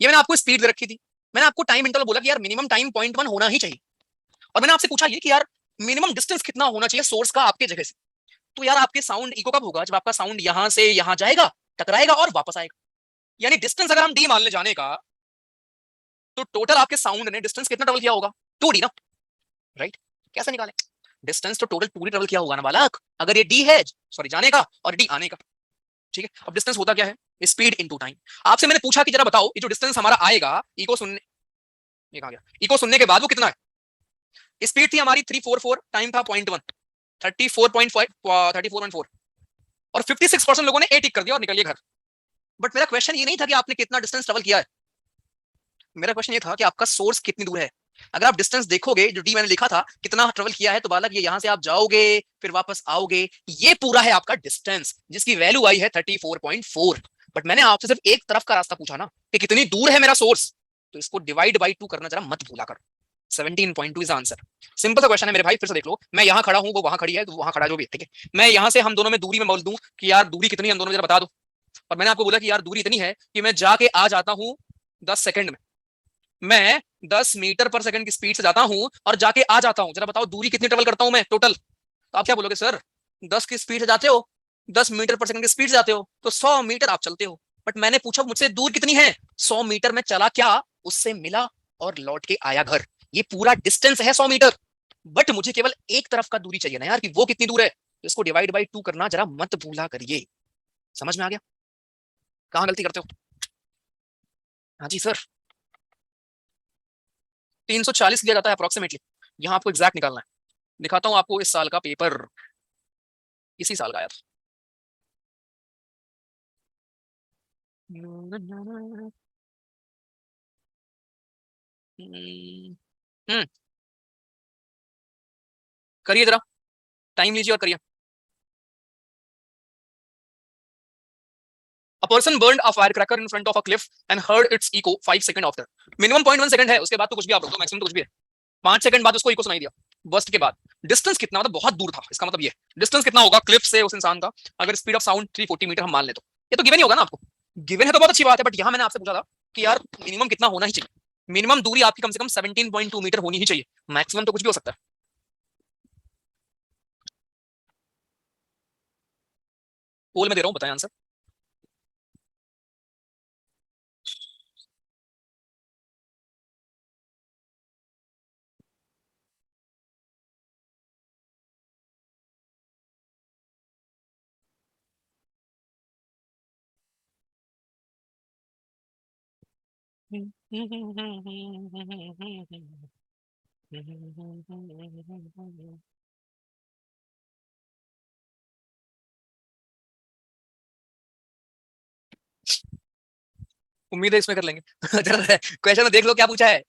ये मैंने आपको स्पीड दे रखी थी। मैंने आपको टाइम इंटरवल बोला कि यार मिनिमम टाइम 0.1 होना ही चाहिए। और मैंने आपसे पूछा ये कि यार मिनिमम डिस्टेंस कितना होना चाहिए सोर्स का आपके जगह से। तो यार आपके साउंड इको कब होगा? जब आपका साउंड यहां से यहां जाएगा, टकराएगा और वापस आएगा। यानी डिस्टेंस अगर हम डी मान ले जाने का, तो टोटल आपके साउंड ने डिस्टेंस कितना ट्रेवल किया होगा? 2D ना, राइट? कैसे निकालें डिस्टेंस? तो टोटल 2D ट्रेवल किया होगा ना बालक, अगर ये डी है, सॉरी जाने का, और डी आने का, ठीक है। अब डिस्टेंस होता क्या है? Speed into time. आपसे मैंने पूछा कि जरा बताओ ये जो डिस्टेंस हमारा आएगा इको सुनने, ये कहां गया, इको सुनने के बाद वो कितना है? स्पीड थी हमारी 344, टाइम था 0.1, 34.5, 34.4, और 56% लोगों ने ए टिक कर दिया और निकल गए घर। बट मेरा क्वेश्चन ये नहीं था कि आपने कितना डिस्टेंस ट्रेवल किया है, मेरा क्वेश्चन ये था कि आपका सोर्स कितनी दूर है। अगर आप डिस्टेंस देखोगे, जो डी मैंने लिखा था कितना ट्रेवल किया है, तो बालक ये यहां से आप जाओगे फिर वापस आओगे, ये पूरा है आपका डिस्टेंस, जिसकी वैल्यू आई है 34.4। बट मैंने आपसे सिर्फ एक तरफ का रास्ता पूछा ना, कि कितनी दूर है मेरा सोर्स, तो इसको डिवाइड बाई 2 करना जरा मत भूला करो। 17.2 इज आंसर। सिंपल सा क्वेश्चन है मेरे भाई, फिर से देख लो। मैं यहाँ खड़ा हूँ, वो वहां खड़ी है, तो वहां खड़ा जो भी है, ठीक है। मैं यहाँ से हम दोनों में दूरी में बोल दूं कि यार दूरी कितनी है हम दोनों में, जरा बता दो। और मैंने आपको बोला कि यार दूरी इतनी है कि मैं जाके आ जाता हूँ 10 सेकंड में, मैं 10 मीटर पर सेकंड की स्पीड से जाता हूं और जाके आ जाता हूं। जरा बताओ दूरी कितनी ट्रेवल करता हूं मैं टोटल? तो आप क्या बोलोगे? सर 10 की स्पीड से जाते हो, 10 मीटर पर सेकंड की स्पीड से जाते हो, तो 100 मीटर आप चलते हो। बट मैंने पूछा मुझसे दूर कितनी है, 100 मीटर में चला क्या, उससे मिला और लौट के आया घर, ये पूरा डिस्टेंस है 100 मीटर। बट मुझे केवल एक तरफ का दूरी चाहिए ना यार, कि वो कितनी दूर है, तो इसको डिवाइड बाई 2 करना जरा मत भूला करिए। समझ में आ गया कहां गलती करते हो? हाँ जी सर, 340 लिया जाता है अप्रोक्सीमेटली। यहाँ आपको एग्जैक्ट निकालना है। दिखाता हूँ आपको इस साल का पेपर, इसी साल का आया था। हम्म, करिए जरा, टाइम लीजिए और करिए। A person burned a firecracker in front of a cliff and heard its echo 5 seconds after. Minimum 0.1 second है, उसके बाद तो कुछ भी आप रख दो, मैक्सिमम तो कुछ भी है। 5 सेकंड बाद उसको इको सुनाई दिया। बर्स्ट के बाद डिस्टेंस कितना, मतलब बहुत दूर था, इसका मतलब ये डिस्टेंस कितना होगा क्लिफ से उस इंसान का, अगर स्पीड ऑफ साउंड 340 मीटर हम मान ले तो। ये तो गिवन ही होगा ना आपको, गिवन है तो बहुत अच्छी बात है, बट यहाँ मैंने आपसे पूछा था कि यार मिनिमम कितना होना ही चाहिए, मिनिमम दूरी आपकी कम से कम 17.2 मीटर होनी ही चाहिए, मैक्सिमम तो कुछ भी हो सकता है। पोल में दे रहा हूँ, बताएं आंसर। उम्मीद है इसमें कर लेंगे। जरा क्वेश्चन में देख लो क्या पूछा है।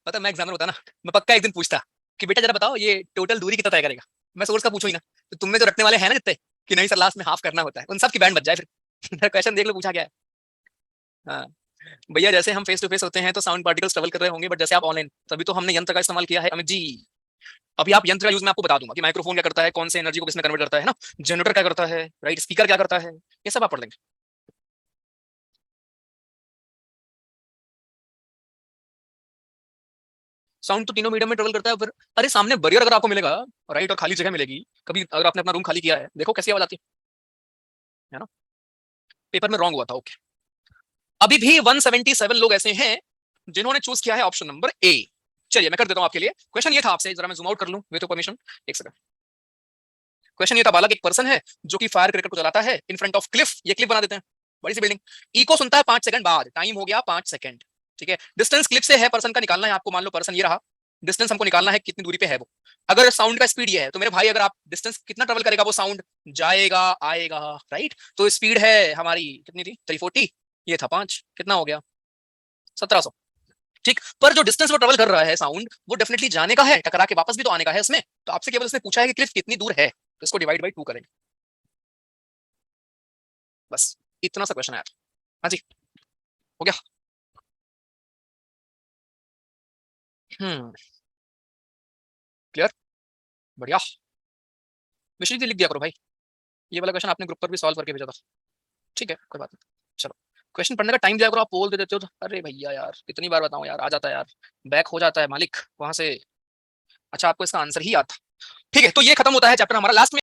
पता मैं एग्जामिनर होता ना, मैं पक्का एक दिन पूछता कि बेटा जरा बताओ ये टोटल दूरी कितना तय करेगा, मैं सोर्स का पूछू ही ना, तो तुम में जो रखने वाले हैं ना जितने कि नहीं सर लास्ट में हाफ करना होता है, उन सब की बैंड बच जाए फिर। क्वेश्चन देख लो पूछा क्या है। हाँ भैया, जैसे हम फेस टू फेस होते हैं तो साउंड पार्टिकल्स ट्रेवल कर रहे होंगे, बट जैसे आप ऑनलाइन, तभी तो हमने यंत्र का इस्तेमाल किया है अमित जी। अभी आप यंत्र का यूज मैं आपको बता दूंगा कि माइक्रोफोन क्या करता है, कौन से एनर्जी को किसमें कन्वर्ट करता है ना, जनरेटर क्या करता है, राइट, स्पीकर क्या करता है, ये सब आप पढ़ लेंगे। साउंड तो तीनों मीडियम में ट्रेवल करता है, फिर अरे सामने बैरियर अगर आपको मिलेगा, राइट, और खाली जगह मिलेगी, कभी अगर आपने अपना रूम खाली किया है, देखो कैसी आवाज आती है ना। पेपर में रॉन्ग हुआ था, ओके। अभी भी 177 लोग ऐसे हैं जिन्होंने चूज किया है ऑप्शन नंबर ए। चलिए मैं कर देता हूं आपके लिए क्वेश्चन। ये था आपसे, जरा मैं जूम आउट कर लूं विद परमिशन, एक सेकंड। क्वेश्चन ये था, बालक एक पर्सन है जो कि फायर क्रैकर को जलाता है इन फ्रंट ऑफ क्लिफ, ये क्लिफ बना देते हैं, बड़ी सी बिल्डिंग। इको सुनता है 5 सेकंड बाद, टाइम हो गया 5 सेकंड, ठीक है। डिस्टेंस क्लिप से है, पर्सन का निकालना है आपको, मान लो पर्सन ये रहा, डिस्टेंस हमको निकालना है कितनी दूरी पे है वो। अगर साउंड का स्पीड ये है तो मेरे भाई अगर आप डिस्टेंस कितना ट्रेवल करेगा वो साउंड, जाएगा आएगा, राइट। तो स्पीड है हमारी कितनी थी, 340, ये था 5, कितना हो गया 1700, ठीक। पर जो डिस्टेंस वो ट्रेवल कर रहा है साउंड, वो डेफिनेटली जाने का है, टकरा के वापस भी तो आने का है इसमें, तो आपसे केवल इसने पूछा है कि क्लिफ कितनी दूर है, तो इसको डिवाइड बाई 2 करेंगे, बस इतना सा क्वेश्चन आया था। हाँ जी, हो गया। क्लियर, बढ़िया। मिश्री जी लिख दिया करो भाई, ये वाला क्वेश्चन आपने ग्रुप पर भी सॉल्व करके भेजा था, ठीक है कोई बात नहीं। चलो क्वेश्चन पढ़ने का टाइम दिया करो, आप पोल दे देते हो तो, अरे भैया यार कितनी बार बताऊं यार, आ जाता है यार, बैक हो जाता है मालिक वहां से। अच्छा आपको इसका आंसर ही आता, ठीक है। तो ये खत्म होता है चैप्टर हमारा। लास्ट में